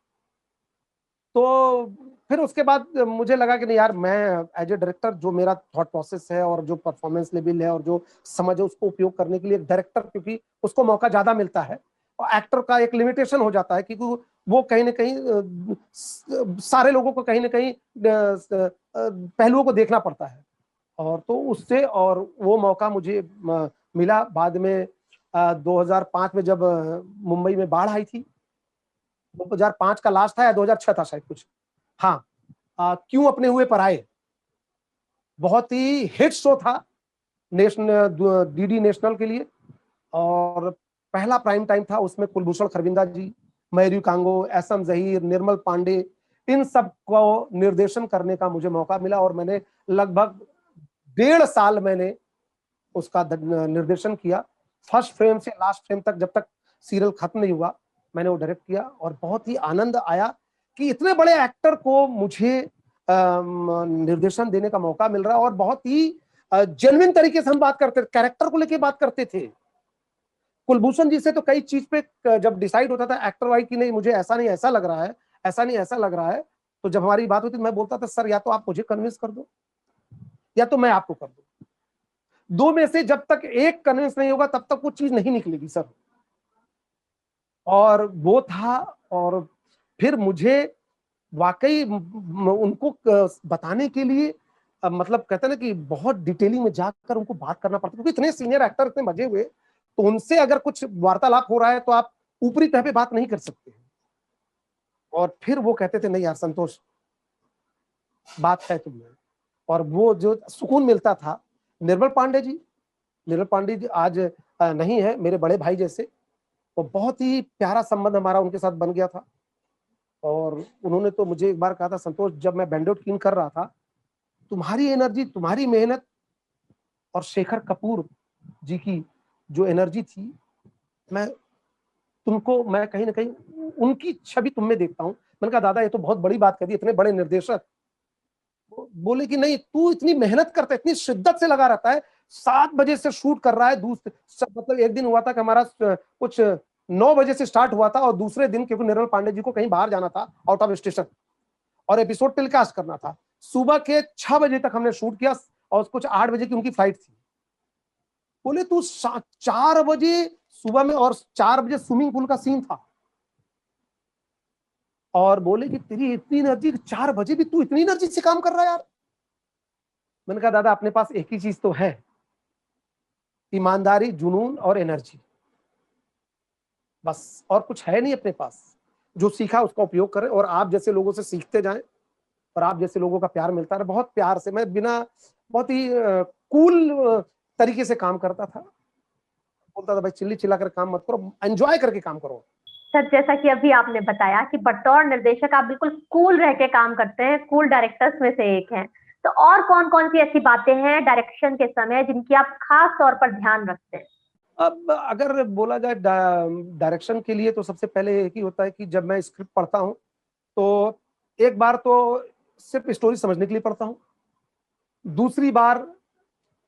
तो फिर उसके बाद मुझे लगा कि नहीं यार, मैं एज ए डायरेक्टर, जो मेरा थॉट प्रोसेस है और जो परफॉर्मेंस लेवल है और जो समझ है, उसको उपयोग करने के लिए डायरेक्टर, क्योंकि उसको मौका ज्यादा मिलता है, और एक्टर का एक लिमिटेशन हो जाता है, क्योंकि वो कहीं ना कहीं सारे लोगों को कहीं ना कहीं पहलुओं को देखना पड़ता है। और तो उससे, और वो मौका मुझे मिला बाद में 2005 में, जब मुंबई में बाढ़ आई थी। 2005 का लास्ट था या 2006 था शायद कुछ, हाँ। क्यों अपने हुए पराए, बहुत ही हिट शो था नेशनल, डीडी नेशनल के लिए, और पहला प्राइम टाइम था। उसमें कुलभूषण खरविंदा जी, मयूरी कांगो, एसएम जहीर, निर्मल पांडे, इन सब को निर्देशन करने का मुझे मौका मिला, और मैंने लगभग 1.5 साल मैंने उसका निर्देशन किया, फर्स्ट फ्रेम से लास्ट फ्रेम तक, जब तक सीरियल खत्म नहीं हुआ मैंने वो डायरेक्ट किया। और बहुत ही आनंद आया कि इतने बड़े एक्टर को मुझे निर्देशन देने का मौका मिल रहा है, और बहुत ही जेन्युइन तरीके से हम बात करते, कैरेक्टर को लेके बात करते थे। कुलभूषण जी से तो कई चीज पे जब डिसाइड होता था एक्टर वाइज कि नहीं मुझे ऐसा नहीं ऐसा लग रहा है, ऐसा नहीं ऐसा लग रहा है, तो जब हमारी बात होती मैं बोलता था सर या तो आप मुझे कन्विंस कर दो, या तो मैं आपको कर दूं, दो में से जब तक एक कन्विंस नहीं होगा तब तक वो चीज नहीं निकलेगी सर। और वो था, और फिर मुझे वाकई उनको बताने के लिए, मतलब कहते हैं ना कि बहुत डिटेलिंग में जाकर उनको बात करना पड़ता, क्योंकि इतने सीनियर एक्टर, इतने मजे हुए, तो उनसे अगर कुछ वार्तालाप हो रहा है तो आप ऊपरी तह पे बात नहीं कर सकते। और फिर वो कहते थे नहीं यार संतोष, बात है तुमने, और वो जो सुकून मिलता था। निर्मल पांडे जी आज नहीं है, मेरे बड़े भाई जैसे, वो बहुत ही प्यारा संबंध हमारा उनके साथ बन गया था। और उन्होंने तो मुझे एक बार कहा था संतोष, जब मैं बैंडोट किंग कर रहा था, तुम्हारी एनर्जी, तुम्हारी मेहनत और शेखर कपूर जी की जो एनर्जी थी, मैं कहीं ना कहीं उनकी छवि तुम में देखता हूं। मैंने कहा दादा ये तो बहुत बड़ी बात कर दी, इतने बड़े निर्देशक। बोले कि नहीं, तू इतनी मेहनत करता है, इतनी शिद्दत से लगा रहता है, 7 बजे से शूट कर रहा है, मतलब एक दिन हुआ था कि हमारा कुछ 9 बजे से स्टार्ट हुआ था, और दूसरे दिन क्योंकि निर्मल पांडे जी को कहीं बाहर जाना था आउट ऑफ स्टेशन, और एपिसोड टेलीकास्ट करना था, सुबह के 6 बजे तक हमने शूट किया, और कुछ 8 बजे की उनकी फ्लाइट थी। बोले तू 4 बजे सुबह में, और 4 बजे स्विमिंग पूल का सीन था, और बोले कि तेरी इतनी एनर्जी, 4 बजे भी तू इतनी एनर्जी से काम कर रहा है यार। मैंने कहा दादा अपने पास एक ही चीज तो है, ईमानदारी, जुनून और एनर्जी, बस और कुछ है नहीं अपने पास। जो सीखा उसका उपयोग करें, और आप जैसे लोगों से सीखते जाएं, और आप जैसे लोगों का प्यार मिलता रहे। बहुत प्यार से, मैं बिना, बहुत ही कूल तरीके से काम करता था, बोलता था भाई चिल्ली चिल्ला कर काम मत करो, एंजॉय करके काम करो। सर जैसा कि अभी आपने बताया कि बतौर निर्देशक आप बिल्कुल कूल रह के काम करते हैं, कूल डायरेक्टर्स में से एक हैं, तो और कौन कौन सी ऐसी बातें हैं डायरेक्शन के समय जिनकी आप खास तौर पर ध्यान रखते हैं? अब अगर बोला जाए डायरेक्शन के लिए, तो सबसे पहले एक ही होता है कि जब मैं स्क्रिप्ट पढ़ता हूँ तो एक बार तो सिर्फ स्टोरी समझने के लिए पढ़ता हूँ, दूसरी बार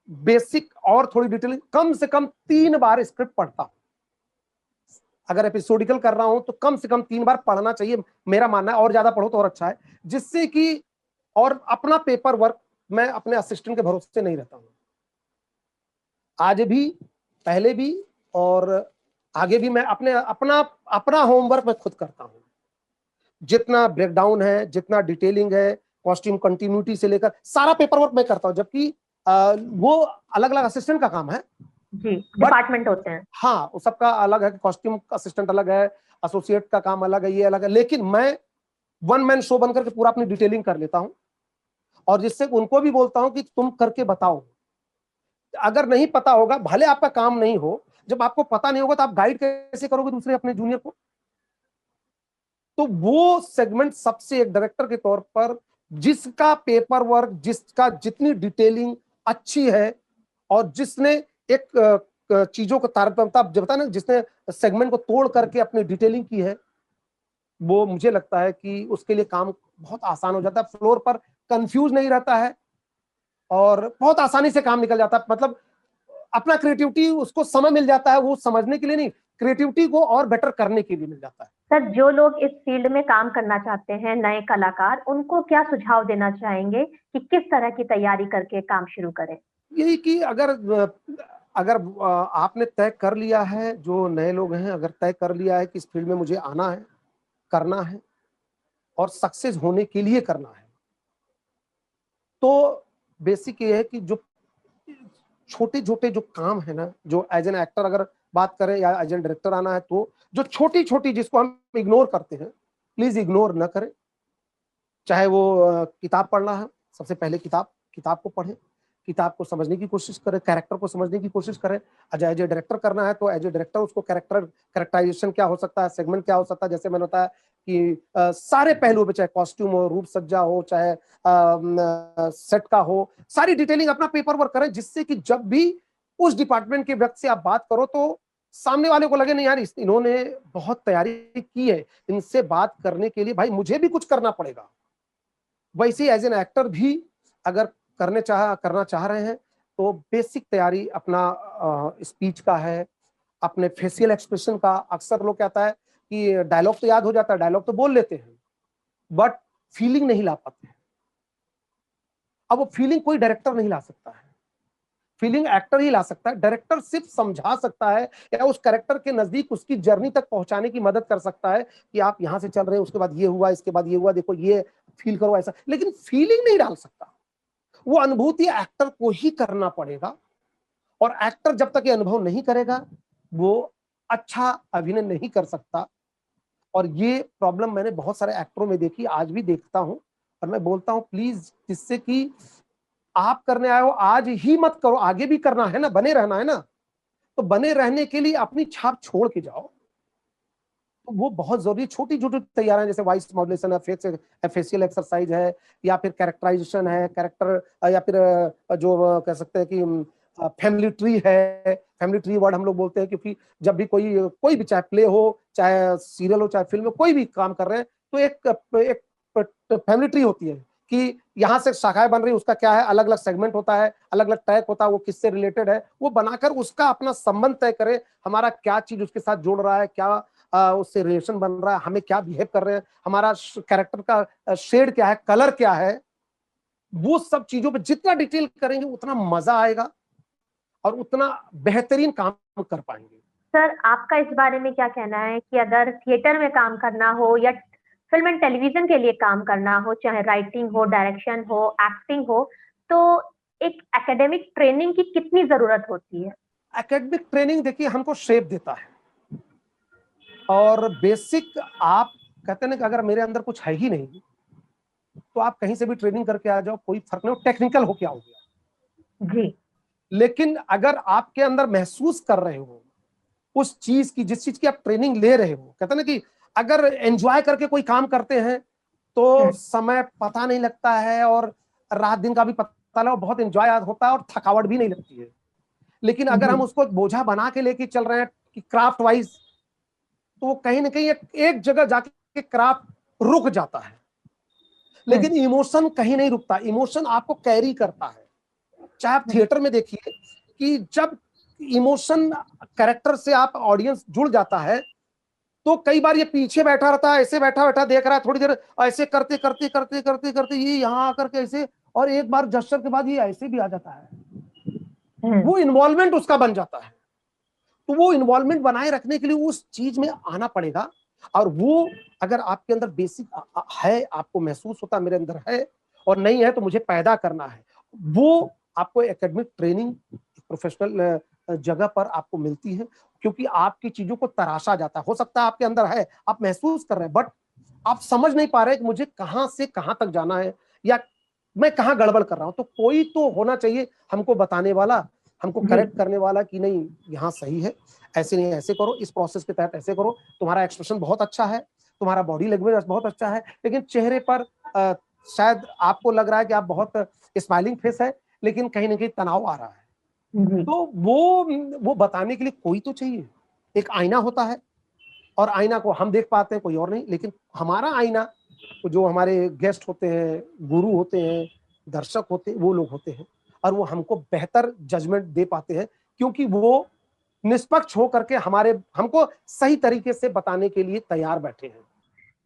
बेसिक और थोड़ी डिटेलिंग, कम से कम 3 बार स्क्रिप्ट पढ़ता हूँ। अगर एपिसोडिकल कर रहा हूं तो कम से कम 3 बार पढ़ना चाहिए, मेरा मानना है, और ज्यादा पढ़ो तो और अच्छा है, जिससे कि, और अपना पेपर वर्क मैं अपने असिस्टेंट के भरोसे से नहीं रहता हूं, आज भी, पहले भी, और आगे भी मैं अपने अपना अपना होमवर्क मैं खुद करता हूँ। जितना ब्रेकडाउन है, जितना डिटेलिंग है, कॉस्ट्यूम कंटिन्यूटी से लेकर सारा पेपर वर्क मैं करता हूँ, जबकि वो अलग अलग असिस्टेंट का काम है जी, डिपार्टमेंट होते हैं। हाँ, वो सबका अलग है, कॉस्ट्यूम असिस्टेंट अलग है, एसोसिएट का काम अलग है, ये अलग है, लेकिन मैं वन मैन शो बनकर के पूरा अपनी डिटेलिंग कर लेता हूं और जिससे उनको भी बोलता हूं कि तुम करके बताओ। अगर नहीं पता होगा, भले आपका काम नहीं हो, जब आपको पता नहीं होगा तो आप गाइड कैसे करोगे दूसरे अपने जूनियर को? तो वो सेगमेंट सबसे एक डायरेक्टर के तौर पर जिसका पेपर वर्क, जिसका जितनी डिटेलिंग अच्छी है और जिसने एक चीजों को तारतम्यता जब बताया ना, जिसने सेगमेंट को तोड़ करके अपनी डिटेलिंग की है, वो मुझे लगता है कि उसके लिए काम बहुत आसान हो जाता है, फ्लोर पर कंफ्यूज नहीं रहता है और बहुत आसानी से काम निकल जाता है। मतलब अपना क्रिएटिविटी उसको समय मिल जाता है, वो समझने के लिए नहीं, क्रिएटिविटी को और बेटर करने के लिए मिल जाता है। सर, जो लोग इस फील्ड में काम करना चाहते हैं, नए कलाकार, उनको क्या सुझाव देना चाहेंगे कि किस तरह की तैयारी करके काम शुरू करें? यही कि अगर अगर आपने तय कर लिया है, जो नए लोग हैं अगर तय कर लिया है कि इस फील्ड में मुझे आना है, करना है और सक्सेस होने के लिए करना है, तो बेसिक ये है कि जो छोटे छोटे जो काम है ना, जो एज एन एक्टर अगर बात करें या एज एन डायरेक्टर आना है, तो जो छोटी छोटी जिसको हम इग्नोर करते हैं, प्लीज इग्नोर न करें। चाहे वो किताब पढ़ना है, सबसे पहले किताब को पढ़ें, किताब को समझने की कोशिश करें, कैरेक्टर को समझने की कोशिश करें। एज ए डायरेक्टर करना है तो एज ए डायरेक्टर उसको कैरेक्टराइजेशन क्या हो सकता है, सेगमेंट क्या हो सकता है, जैसे मैंने बताया कि सारे पहलुओं पे, चाहे कॉस्ट्यूम हो, रूप सज्जा हो, चाहे सेट का हो, सारी डिटेलिंग अपना पेपर वर्क करें, जिससे कि जब भी उस डिपार्टमेंट के व्यक्ति से आप बात करो तो सामने वाले को लगे नहीं यार, इन्होंने बहुत तैयारी की है, इनसे बात करने के लिए भाई मुझे भी कुछ करना पड़ेगा। वैसे एज एन एक्टर भी अगर करना चाह रहे हैं तो बेसिक तैयारी अपना स्पीच का है, अपने फेशियल एक्सप्रेशन का। अक्सर लोग कहता है कि डायलॉग तो याद हो जाता है, डायलॉग तो बोल लेते हैं, बट फीलिंग नहीं ला पाते हैं। अब वो फीलिंग कोई डायरेक्टर नहीं ला सकता है, फीलिंग एक्टर ही ला सकता है। डायरेक्टर सिर्फ समझा सकता है या उस कैरेक्टर के नजदीक उसकी जर्नी तक पहुंचाने की मदद कर सकता है कि आप यहां से चल रहे हैं, उसके बाद ये हुआ, इसके बाद ये हुआ, देखो ये फील करो ऐसा, लेकिन फीलिंग नहीं डाल सकता। वो अनुभूति एक्टर को ही करना पड़ेगा और एक्टर जब तक ये अनुभव नहीं करेगा वो अच्छा अभिनय नहीं कर सकता। और ये प्रॉब्लम मैंने बहुत सारे एक्टरों में देखी, आज भी देखता हूं, और मैं बोलता हूं प्लीज, जिससे कि आप करने आए हो आज ही मत करो, आगे भी करना है ना, बने रहना है ना, तो बने रहने के लिए अपनी छाप छोड़ के जाओ। तो वो बहुत जरूरी, छोटी छोटी तैयारियां जैसे वॉइस मॉड्यूलेशन है, फेशियल एक्सरसाइज है, या फिर कैरेक्टराइजेशन है, कैरेक्टर, या फिर जो कह सकते हैं कि फैमिली ट्री है। फैमिली ट्री वर्ड हम लोग बोलते हैं क्योंकि जब भी कोई भी, चाहे प्ले हो, चाहे सीरियल हो, चाहे फिल्म हो, कोई भी काम कर रहे हैं तो एक फैमिली ट्री होती है कि यहाँ से शाखाएं बन रही, उसका क्या है, अलग अलग सेगमेंट होता है, अलग अलग ट्रैक होता है, वो किससे रिलेटेड है, वो बनाकर उसका अपना संबंध तय करे, हमारा क्या चीज उसके साथ जोड़ रहा है, क्या उससे रिलेशन बन रहा है, हमें क्या बिहेव कर रहे हैं, हमारा कैरेक्टर का शेड क्या है, कलर क्या है। वो सब चीजों पे जितना डिटेल करेंगे उतना मजा आएगा और उतना बेहतरीन काम कर पाएंगे। सर, आपका इस बारे में क्या कहना है कि अगर थिएटर में काम करना हो या फिल्म एंड टेलीविजन के लिए काम करना हो, चाहे राइटिंग हो, डायरेक्शन हो, एक्टिंग हो, तो एक एकेडमिक ट्रेनिंग की कितनी जरूरत होती है? एकेडमिक ट्रेनिंग देखिए हमको शेप देता है, और बेसिक आप कहते हैं ना कि अगर मेरे अंदर कुछ है ही नहीं तो आप कहीं से भी ट्रेनिंग करके आ जाओ, कोई फर्क नहीं, टेक्निकल हो क्या हो गया जी। लेकिन अगर आपके अंदर महसूस कर रहे हो उस चीज की, जिस चीज की आप ट्रेनिंग ले रहे हो, कहते हैं ना कि अगर एंजॉय करके कोई काम करते हैं तो समय पता नहीं लगता है और रात दिन का भी पता लगा, बहुत एंजॉय होता है और थकावट भी नहीं लगती है। लेकिन अगर हम उसको एक बोझा बना के लेके चल रहे हैं कि क्राफ्ट वाइज, तो वो कहीं ना कहीं एक जगह जाके क्राफ्ट रुक जाता है, लेकिन इमोशन कहीं नहीं रुकता, इमोशन आपको कैरी करता है। चाहे आप थिएटर में देखिए कि जब इमोशन कैरेक्टर से आप ऑडियंस जुड़ जाता है तो कई बार ये पीछे बैठा रहता है, ऐसे बैठा बैठा देख रहा है, थोड़ी देर ऐसे करते करते करते करते करते ये यहाँ आकर के ऐसे, और एक बार जस्चर के बाद ये ऐसे भी आ जाता है, वो इन्वॉल्वमेंट उसका बन जाता है। तो वो इन्वॉल्वमेंट बनाए रखने के लिए उस चीज में आना पड़ेगा। और वो अगर आपके अंदर बेसिक है, आपको महसूस होता मेरे अंदर है, और नहीं है तो मुझे पैदा करना है, वो आपको एकेडमिक ट्रेनिंग प्रोफेशनल जगह पर आपको मिलती है, क्योंकि आपकी चीजों को तराशा जाता है। हो सकता है आपके अंदर है, आप महसूस कर रहे हैं, बट आप समझ नहीं पा रहे कि मुझे कहां से कहां तक जाना है, या मैं कहां गड़बड़ कर रहा हूं। तो कोई तो होना चाहिए हमको बताने वाला, हमको करेक्ट करने वाला कि नहीं यहाँ सही है, ऐसे नहीं, ऐसे करो, इस प्रोसेस के तहत ऐसे करो, तुम्हारा एक्सप्रेशन बहुत अच्छा है, तुम्हारा बॉडी लैंग्वेज बहुत अच्छा है, लेकिन चेहरे पर शायद आपको लग रहा है कि आप बहुत स्माइलिंग फेस है, लेकिन कहीं ना कहीं तनाव आ रहा है। तो वो बताने के लिए कोई तो चाहिए। एक आईना होता है, और आईना को हम देख पाते हैं, कोई और नहीं, लेकिन हमारा आईना जो हमारे गेस्ट होते हैं, गुरु होते हैं, दर्शक होते हैं, वो लोग होते हैं, और वो हमको बेहतर जजमेंट दे पाते हैं, क्योंकि वो निष्पक्ष होकर के हमको सही तरीके से बताने के लिए तैयार बैठे हैं।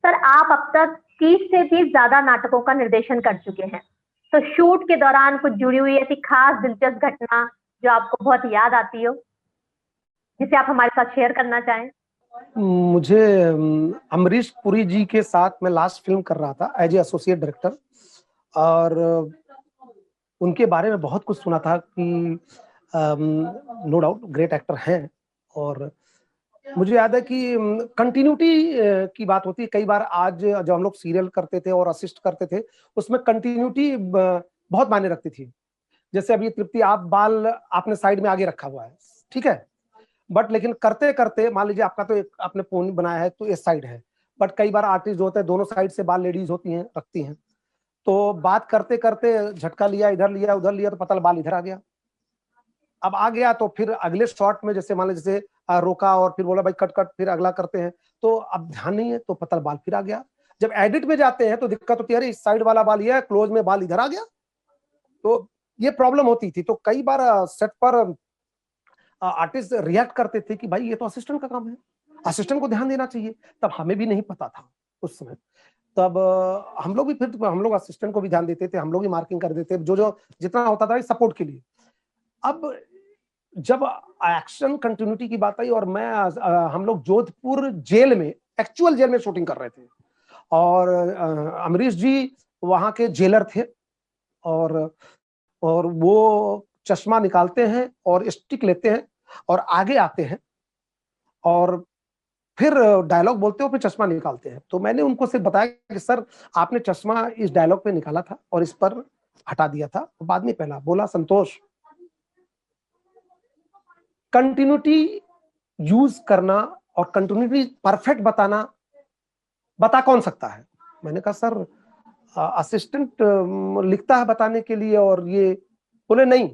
सर, आप अब तक 30 से भी ज्यादा नाटकों का निर्देशन कर चुके हैं, तो शूट के दौरान कुछ जुड़ी हुई ऐसी खास दिलचस्प घटना जो आपको बहुत याद आती हो, जिसे आप हमारे साथ शेयर करना चाहें? मुझे अमरीश पुरी जी के साथ मैं लास्ट फिल्म कर रहा था एज ए एसोसिएट डायरेक्टर, और उनके बारे में बहुत कुछ सुना था कि नो डाउट ग्रेट एक्टर हैं। और मुझे याद है कि कंटिन्यूटी की बात होती है कई बार। आज जब हम लोग सीरियल करते थे और असिस्ट करते थे, उसमें कंटिन्यूटी बहुत मायने रखती थी। जैसे अभी तृप्ति, आप बाल आपने साइड में आगे रखा हुआ है, ठीक है, बट लेकिन करते करते मान लीजिए आपका तो एक आपने पोनी बनाया है तो इस साइड है, बट कई बार आर्टिस्ट जो होते हैं दोनों साइड से बाल लेडीज होती हैं रखती हैं, तो बात करते करते झटका लिया, इधर लिया उधर लिया, तो पता बाल इधर आ गया। अब आ गया तो फिर अगले शॉट में जैसे मान लीजिए जैसे रोका और फिर बोला भाई कट कट, फिर अगला करते हैं, तो अब ध्यान नहीं है तो पता बाल फिर आ गया। जब एडिट में जाते हैं तो दिक्कत होती है, अरे इस साइड वाला बाल ये है, क्लोज में बाल इधर आ गया। तो ये प्रॉब्लम होती थी। तो कई बार सेट पर आर्टिस्ट रिएक्ट करते थे कि भाई ये तो असिस्टेंट का काम है, असिस्टेंट को ध्यान देना चाहिए। तब हमें भी नहीं पता था उस समय। तब हम लोग भी फिर हम लोग असिस्टेंट को भी ध्यान देते थे, हम लोग भी मार्किंग कर देते, जो जो जितना होता था सपोर्ट के लिए। अब जब एक्शन कंटिन्यूटी की बात आई और मैं हम लोग जोधपुर जेल में, एक्चुअल जेल में शूटिंग कर रहे थे, और अमरीश जी वहां के जेलर थे, और वो चश्मा निकालते हैं और स्टिक लेते हैं और आगे आते हैं और फिर डायलॉग बोलते हो, फिर चश्मा निकालते हैं। तो मैंने उनको सिर्फ बताया कि सर आपने चश्मा इस डायलॉग पे निकाला था और इस पर हटा दिया था। तो बाद में पहला बोला संतोष, कंटिन्यूटी यूज करना और कंटिन्यूटी परफेक्ट बताना बता कौन सकता है। मैंने कहा सर असिस्टेंट लिखता है बताने के लिए, और ये बोले नहीं,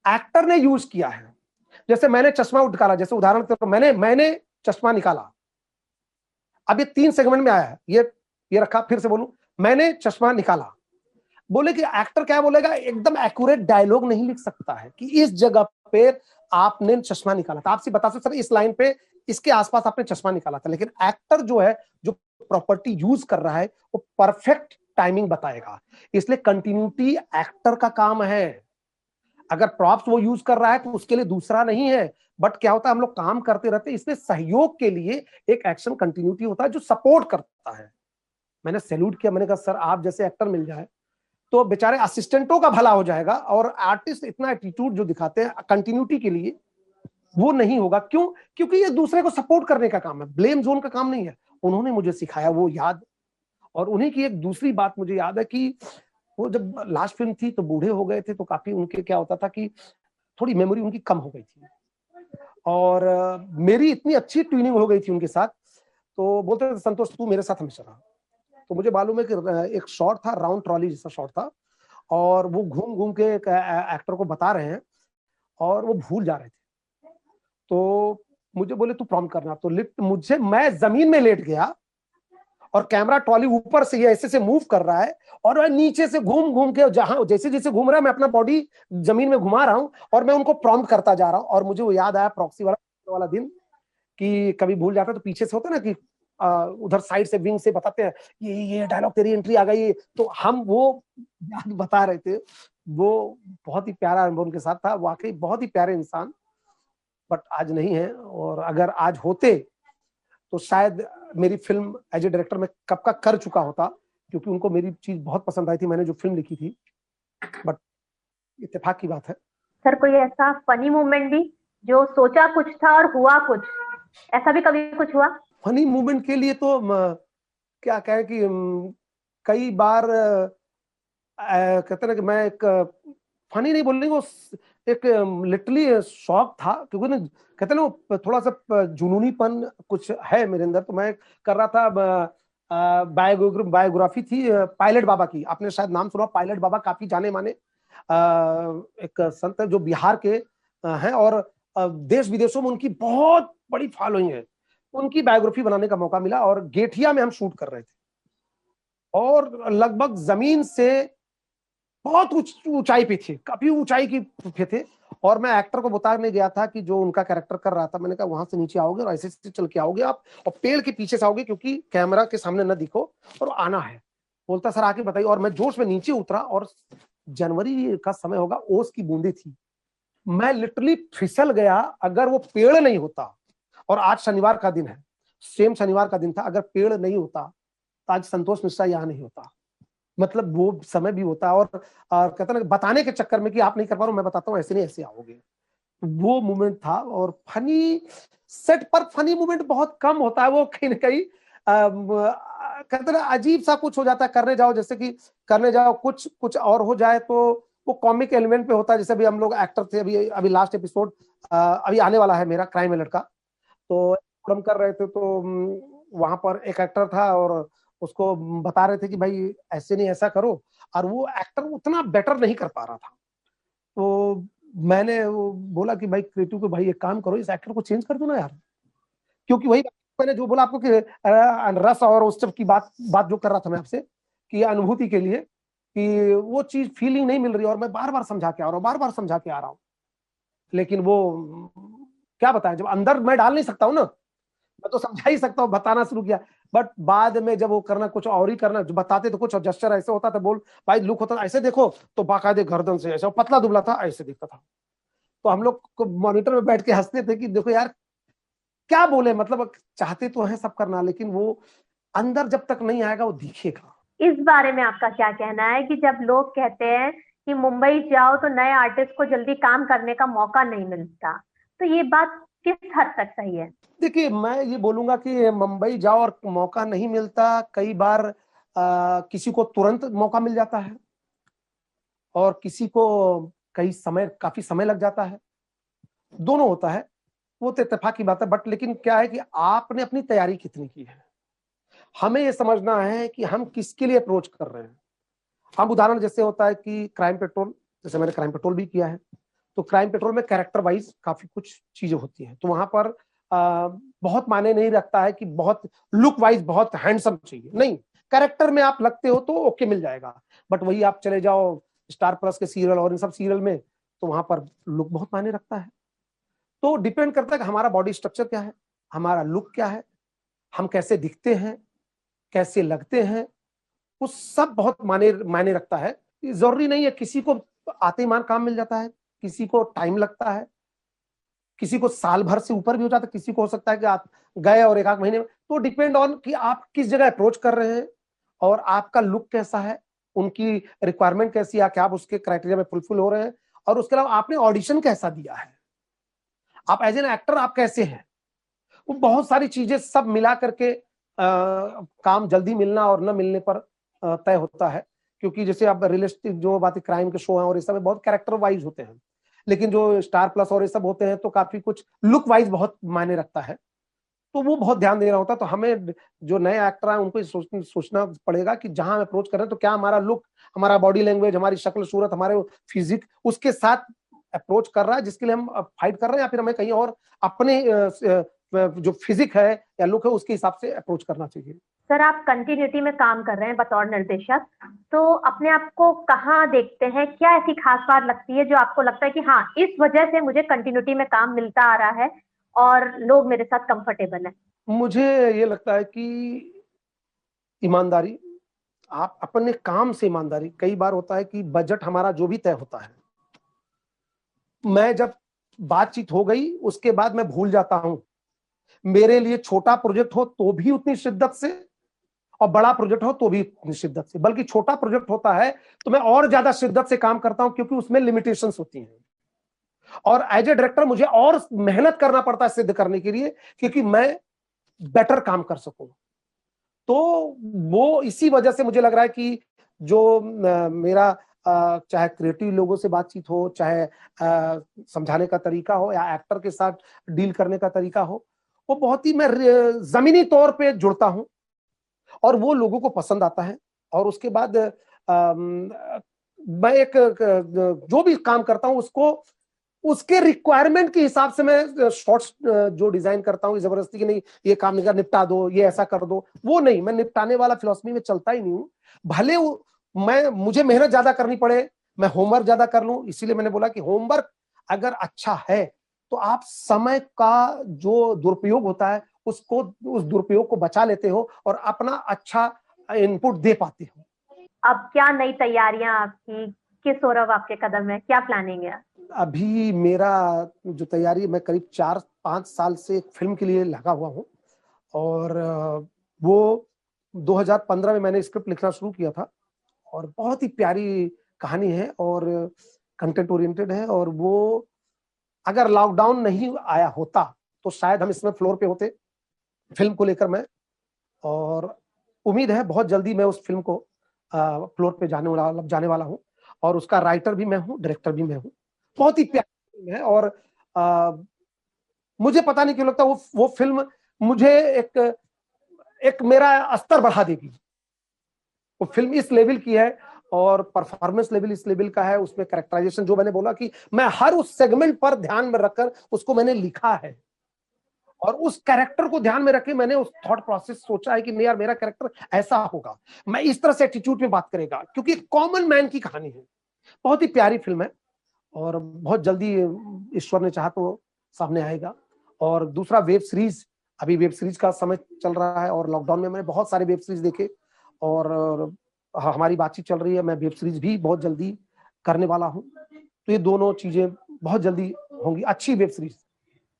एक्टर ने यूज किया है। जैसे मैंने चश्मा निकाला, जैसे उदाहरण के तौर पर मैंने चश्मा निकाला, अब ये 3 सेगमेंट में आया है, ये रखा, फिर से बोलूं, मैंने चश्मा निकाला। बोले कि एक्टर क्या बोलेगा, एकदम एक्यूरेट डायलॉग नहीं लिख सकता है कि इस जगह पे आपने चश्मा निकाला था। आपसे बता सकते सर इस लाइन पे इसके आसपास आपने चश्मा निकाला था, लेकिन एक्टर जो है, जो प्रॉपर्टी यूज कर रहा है, वो परफेक्ट टाइमिंग बताएगा। इसलिए कंटिन्यूटी एक्टर का काम है। अगर प्रॉप्स वो यूज कर रहा है तो उसके लिए दूसरा नहीं है। बट क्या होता है, हम लोग काम करते रहते हैं, इसलिए सहयोग के लिए एक एक्शन कंटिन्यूटी होता है जो सपोर्ट करता है। मैंने सैल्यूट किया, मैंने कहा सर आप जैसे एक्टर मिल जाए तो बेचारे असिस्टेंटों का भला हो जाएगा, और आर्टिस्ट इतना एटीट्यूड जो दिखाते हैं कंटिन्यूटी के लिए, वो नहीं होगा। क्यों? क्योंकि ये दूसरे को सपोर्ट करने का काम है, ब्लेम जोन का काम नहीं है। उन्होंने मुझे सिखाया वो याद। और उन्हीं की एक दूसरी बात मुझे याद है कि वो जब लास्ट फिल्म थी तो बूढ़े हो गए थे, तो काफी उनके क्या होता था कि थोड़ी मेमोरी उनकी कम हो गई थी, और मेरी इतनी अच्छी ट्यूनिंग हो गई थी उनके साथ। तो बोलते थे संतोष तू मेरे साथ हमेशा रहा। तो मुझे मालूम है कि एक शॉट था, राउंड ट्रॉली जैसा शॉट था, और वो घूम घूम के एक एक्टर को बता रहे हैं और वो भूल जा रहे थे। तो मुझे बोले तू प्रॉम्प्ट करना। तो लिफ्ट मुझे, मैं जमीन में लेट गया और कैमरा ट्रॉली ऊपर से ये ऐसे से मूव कर रहा है, और मैं नीचे से घूम घूम के जहां जैसे जैसे घूम रहा है मैं अपना बॉडी जमीन में घुमा रहा हूं, और मैं उनको प्रॉम्प्ट करता जा रहा हूं। और मुझे वो याद आया प्रॉक्सी वाला दिन, कि कभी भूल जाता तो पीछे से होता ना कि उधर साइड से विंग से बताते हैं ये डायलॉग तेरी एंट्री आ गई, तो हम वो याद बता रहे थे। वो बहुत ही प्यारा अनुभव उनके साथ था, वाकई बहुत ही प्यारे इंसान। बट आज नहीं है। और अगर आज होते तो शायद मेरी फिल्म एज ए डायरेक्टर में कब का कर चुका होता, क्योंकि उनको मेरी चीज बहुत पसंद आई थी, मैंने जो फिल्म लिखी थी। बट इत्तेफाक की बात है। सर कोई ऐसा फनी मोमेंट भी, जो सोचा कुछ था और हुआ कुछ, ऐसा भी कभी कुछ हुआ? फनी मूवमेंट के लिए तो क्या कहें कि कई बार कहते ना कि मैं एक फनी नहीं बोलेंगे, वो एक लिटरली शौक था, क्योंकि ना कहते ना वो थोड़ा सा जुनूनीपन कुछ है मेरे अंदर। तो मैं कर रहा था बायोग्राफी थी पायलट बाबा की। आपने शायद नाम सुना, पायलट बाबा काफी जाने माने एक संत है जो बिहार के हैं, और देश विदेशों में उनकी बहुत बड़ी फॉलोइंग है। उनकी बायोग्राफी बनाने का मौका मिला और गेठिया में हम शूट कर रहे थे, और लगभग जमीन से बहुत ऊंचाई पे थे, काफी ऊंचाई की पे थे। और मैं एक्टर को बताने गया था कि जो उनका कैरेक्टर कर रहा था, मैंने कहा वहां से नीचे आओगे और ऐसे से चल के आओगे आप, और पेड़ के पीछे से आओगे क्योंकि कैमरा के सामने न दिखो और आना है। बोलता सर आके बताइए। और मैं जोश में नीचे उतरा, और जनवरी का समय होगा, ओस की बूंदी थी, मैं लिटरली फिसल गया। अगर वो पेड़ नहीं होता, और आज शनिवार का दिन है, सेम शनिवार का दिन था, अगर पेड़ नहीं होता तो आज संतोष मिश्रा यहाँ नहीं होता। मतलब वो समय भी होता है। और कहते ना बताने के चक्कर में कि आप नहीं कर पा रहे हो, मैं बताता हूँ ऐसे नहीं ऐसे आओगे। वो मोमेंट था। और फनी सेट पर फनी मोमेंट बहुत कम होता है, वो कहीं ना कहीं कहते ना अजीब सा कुछ हो जाता है। करने जाओ, जैसे कि करने जाओ कुछ कुछ और हो जाए, तो वो कॉमिक एलिमेंट पे होता है। जैसे अभी हम लोग एक्टर थे, अभी अभी लास्ट एपिसोड अभी आने वाला है मेरा, क्राइम एलर्ट का। तो हम कर रहे थे, तो वहां पर एक एक्टर था और उसको बता रहे थे कि भाई ऐसे नहीं ऐसा करो, और वो एक्टर उतना बेटर नहीं कर पा रहा था। तो मैंने वो बोला कि भाई क्रिएटिव को, भाई एक काम करो, इस एक्टर को चेंज कर दो ना यार। क्योंकि वही मैंने जो बोला आपको कि रस और उस सब की बात बात जो कर रहा था मैं आपसे, कि अनुभूति के लिए, कि वो चीज फीलिंग नहीं मिल रही। और मैं बार बार समझा के आ रहा हूँ, बार बार समझा के आ रहा हूँ, लेकिन वो क्या बताएं, जब अंदर मैं डाल नहीं सकता हूँ ना, मैं तो समझा ही सकता हूँ, बताना शुरू किया। बट बाद में जब वो करना कुछ और ही करना, जो बताते तो कुछ और, जेस्चर ऐसे होता था, बोल भाई लुक होता था ऐसे देखो, तो बाकायदे गर्दन से ऐसा, पतला दुबला था ऐसे दिखता था। तो हम लोग को मॉनिटर में बैठ के हंसते थे कि देखो यार क्या बोले, मतलब चाहते तो है सब करना, लेकिन वो अंदर जब तक नहीं आएगा वो दिखेगा। इस बारे में आपका क्या कहना है कि जब लोग कहते हैं कि मुंबई जाओ तो नए आर्टिस्ट को जल्दी काम करने का मौका नहीं मिलता, तो ये बात किस हद तक सही है? देखिए मैं ये बोलूंगा कि मुंबई जाओ और मौका नहीं मिलता, कई बार किसी को तुरंत मौका मिल जाता है, और किसी को काफी समय लग जाता है, दोनों होता है। वो तो इत्तेफाक की बात है। बट लेकिन क्या है कि आपने अपनी तैयारी कितनी की है, हमें ये समझना है कि हम किसके लिए अप्रोच कर रहे हैं। हम उदाहरण जैसे होता है कि क्राइम पेट्रोल, जैसे मैंने क्राइम पेट्रोल भी किया है, तो क्राइम पेट्रोल में कैरेक्टर वाइज काफी कुछ चीजें होती हैं। तो वहां पर बहुत मायने नहीं रखता है कि बहुत लुक वाइज बहुत हैंडसम चाहिए, नहीं, कैरेक्टर में आप लगते हो तो ओके मिल जाएगा। बट वही आप चले जाओ स्टार प्लस के सीरियल और इन सब सीरियल में, तो वहां पर लुक बहुत मायने रखता है। तो डिपेंड करता है कि हमारा बॉडी स्ट्रक्चर क्या है, हमारा लुक क्या है, हम कैसे दिखते हैं, कैसे लगते हैं, वो सब बहुत मायने मायने रखता है। जरूरी नहीं है किसी को आते ही मान काम मिल जाता है, किसी को टाइम लगता है, किसी को साल भर से ऊपर भी हो जाता है, किसी को हो सकता है कि आप गए और एक आध महीने में। तो डिपेंड ऑन कि आप किस जगह अप्रोच कर रहे हैं, और आपका लुक कैसा है, उनकी रिक्वायरमेंट कैसी है, क्या आप उसके क्राइटेरिया में फुलफिल हो रहे हैं, और उसके अलावा आपने ऑडिशन कैसा दिया है, आप एज एन एक्टर आप कैसे हैं। वो बहुत सारी चीजें सब मिला करके काम जल्दी मिलना और न मिलने पर तय होता है। क्योंकि जैसे अब रियलिस्टिक जो बात क्राइम के शो हैं और ये सब बहुत कैरेक्टर वाइज होते हैं, लेकिन जो स्टार प्लस और ये सब होते हैं तो काफी कुछ लुक वाइज बहुत मायने रखता है। तो वो बहुत ध्यान देना होता है। तो हमें जो नए एक्टर हैं उनको सोचना पड़ेगा कि जहां हम अप्रोच कर रहे हैं, तो क्या हमारा लुक, हमारा बॉडी लैंग्वेज, हमारी शक्ल सूरत, हमारे फिजिक उसके साथ अप्रोच कर रहा है जिसके लिए हम फाइट कर रहे हैं, या फिर हमें कहीं और अपने जो फिजिक है या लुक है उसके हिसाब से अप्रोच करना चाहिए। सर आप कंटिन्यूटी में काम कर रहे हैं बतौर निर्देशक, तो अपने आप को कहाँ देखते हैं? क्या ऐसी खास बात लगती है जो आपको लगता है कि हाँ, इस वजह से मुझे कंटिन्यूटी में काम मिलता आ रहा है और लोग मेरे साथ कंफर्टेबल है? मुझे ये लगता है कि ईमानदारी, आप अपने काम से ईमानदारी। कई बार होता है कि बजट हमारा जो भी तय होता है, मैं जब बातचीत हो गई, उसके बाद मैं भूल जाता हूं। मेरे लिए छोटा प्रोजेक्ट हो तो भी उतनी शिद्दत से, और बड़ा प्रोजेक्ट हो तो भी उतनी शिद्दत से, बल्कि छोटा प्रोजेक्ट होता है तो मैं और ज्यादा शिद्दत से काम करता हूं, क्योंकि उसमें लिमिटेशंस होती हैं और एज ए डायरेक्टर मुझे और मेहनत करना पड़ता है सिद्ध करने के लिए, क्योंकि मैं बेटर काम कर सकूं। तो वो इसी वजह से मुझे लग रहा है कि जो मेरा चाहे क्रिएटिव लोगों से बातचीत हो, चाहे समझाने का तरीका हो, या एक्टर के साथ डील करने का तरीका हो, वो बहुत ही मैं जमीनी तौर पे जुड़ता हूं और वो लोगों को पसंद आता है। और उसके बाद मैं एक जो भी काम करता हूं उसको उसके रिक्वायरमेंट के हिसाब से मैं शॉर्ट्स जो डिजाइन करता हूँ, जबरदस्ती की नहीं ये काम नहीं कर, निपटा दो, ये ऐसा कर दो, वो नहीं, मैं निपटाने वाला फिलॉसफी में चलता ही नहीं हूँ। भले मुझे मेहनत ज्यादा करनी पड़े, मैं होमवर्क ज्यादा कर लूं, इसीलिए मैंने बोला कि होमवर्क अगर अच्छा है तो आप समय का जो दुरुपयोग होता है उसको, उस दुरुपयोग को बचा लेते हो और अपना अच्छा इनपुट दे पाते हो। अब क्या नई तैयारियां आपकी, किस ओर अब आपके कदम है, क्या प्लानिंग है? अभी मेरा जो तैयारी, मैं करीब 4-5 साल से एक फिल्म के लिए लगा हुआ हूँ, और वो 2015 में मैंने स्क्रिप्ट लिखना शुरू किया था, और बहुत ही प्यारी कहानी है और कंटेंट ओरिएंटेड है, और वो अगर लॉकडाउन नहीं आया होता तो शायद हम इसमें फ्लोर पे होते फिल्म को लेकर मैं, और उम्मीद है बहुत जल्दी मैं उस फिल्म को फ्लोर पे जाने वाला हूँ, और उसका राइटर भी मैं हूँ, डायरेक्टर भी मैं हूँ। बहुत ही प्यारी फिल्म है, और मुझे पता नहीं क्यों लगता वो फिल्म मुझे एक मेरा स्तर बढ़ा देगी। वो फिल्म इस लेवल की है और परफॉर्मेंस लेवल इस लेवल का है, उसमें कैरेक्टराइजेशन जो मैंने बोला कि मैं हर उस सेगमेंट पर ध्यान में रखकर उसको मैंने लिखा है, और उस कैरेक्टर को ध्यान में रखे मैंने उस थॉट प्रोसेस सोचा है कि नहीं यार मेरा कैरेक्टर ऐसा होगा, मैं इस तरह से एटीट्यूड में बात करेगा, क्योंकि कॉमन मैन की कहानी है। बहुत ही प्यारी फिल्म है और बहुत जल्दी ईश्वर ने चाहा तो सामने आएगा। और दूसरा वेब सीरीज, अभी वेब सीरीज का समय चल रहा है, और लॉकडाउन में मैंने बहुत सारे वेब सीरीज देखे, और हमारी बातचीत चल रही है, मैं वेब सीरीज भी बहुत जल्दी करने वाला हूँ। तो ये दोनों चीजें बहुत जल्दी होंगी, अच्छी वेब सीरीज।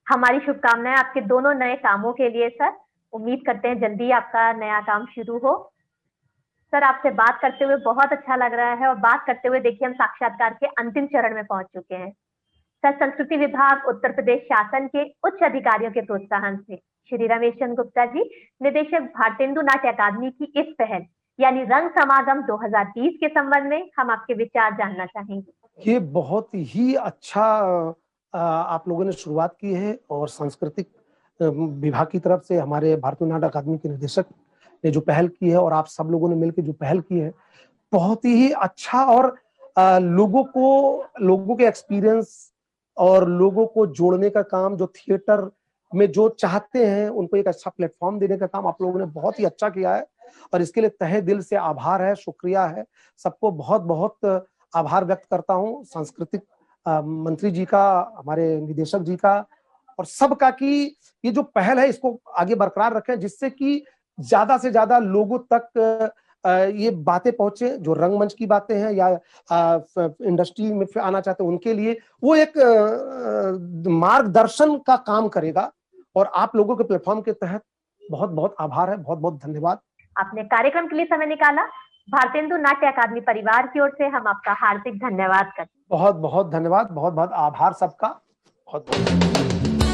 हमारी शुभकामनाएं आपके दोनों नए कामों के लिए सर। उम्मीद करते हैं जल्दी आपका नया काम शुरू हो। सर, आपसे बात करते हुए बहुत अच्छा लग रहा है, और बात करते हुए देखिए हम साक्षात्कार के अंतिम चरण में पहुंच चुके हैं। सर, संस्कृति विभाग उत्तर प्रदेश शासन के उच्च अधिकारियों के प्रोत्साहन से श्री रमेश चंद्र गुप्ता जी, निदेशक भारतेंदु नाट्य अकादमी की इस पहल यानी रंग समागम 2020 के संबंध में हम आपके विचार जानना चाहेंगे। ये बहुत ही अच्छा आप लोगों ने शुरुआत की है, और सांस्कृतिक विभाग की तरफ से हमारे भारतीय नाट्य अकादमी के निदेशक ने जो पहल की है, और आप सब लोगों ने मिलकर जो पहल की है, बहुत ही अच्छा, और लोगों के एक्सपीरियंस और लोगों को जोड़ने का काम, जो थिएटर में जो चाहते हैं उनको एक अच्छा प्लेटफॉर्म देने का काम आप लोगों ने बहुत ही अच्छा किया है, और इसके लिए तहे दिल से आभार है, शुक्रिया है, सबको बहुत बहुत आभार व्यक्त करता हूँ, सांस्कृतिक मंत्री जी का, हमारे निदेशक जी का, और सबका, कि ये जो पहल है इसको आगे बरकरार रखें, जिससे कि ज्यादा से ज्यादा लोगों तक ये बातें पहुंचे, जो रंगमंच की बातें हैं या इंडस्ट्री में आना चाहते हैं उनके लिए वो एक मार्गदर्शन का काम करेगा, और आप लोगों के प्लेटफॉर्म के तहत बहुत बहुत आभार है, बहुत बहुत धन्यवाद। आपने कार्यक्रम के लिए समय निकाला, भारतेंदु नाट्य अकादमी परिवार की ओर से हम आपका हार्दिक धन्यवाद करते हैं। बहुत बहुत धन्यवाद, बहुत बहुत आभार सबका, बहुत बहुत।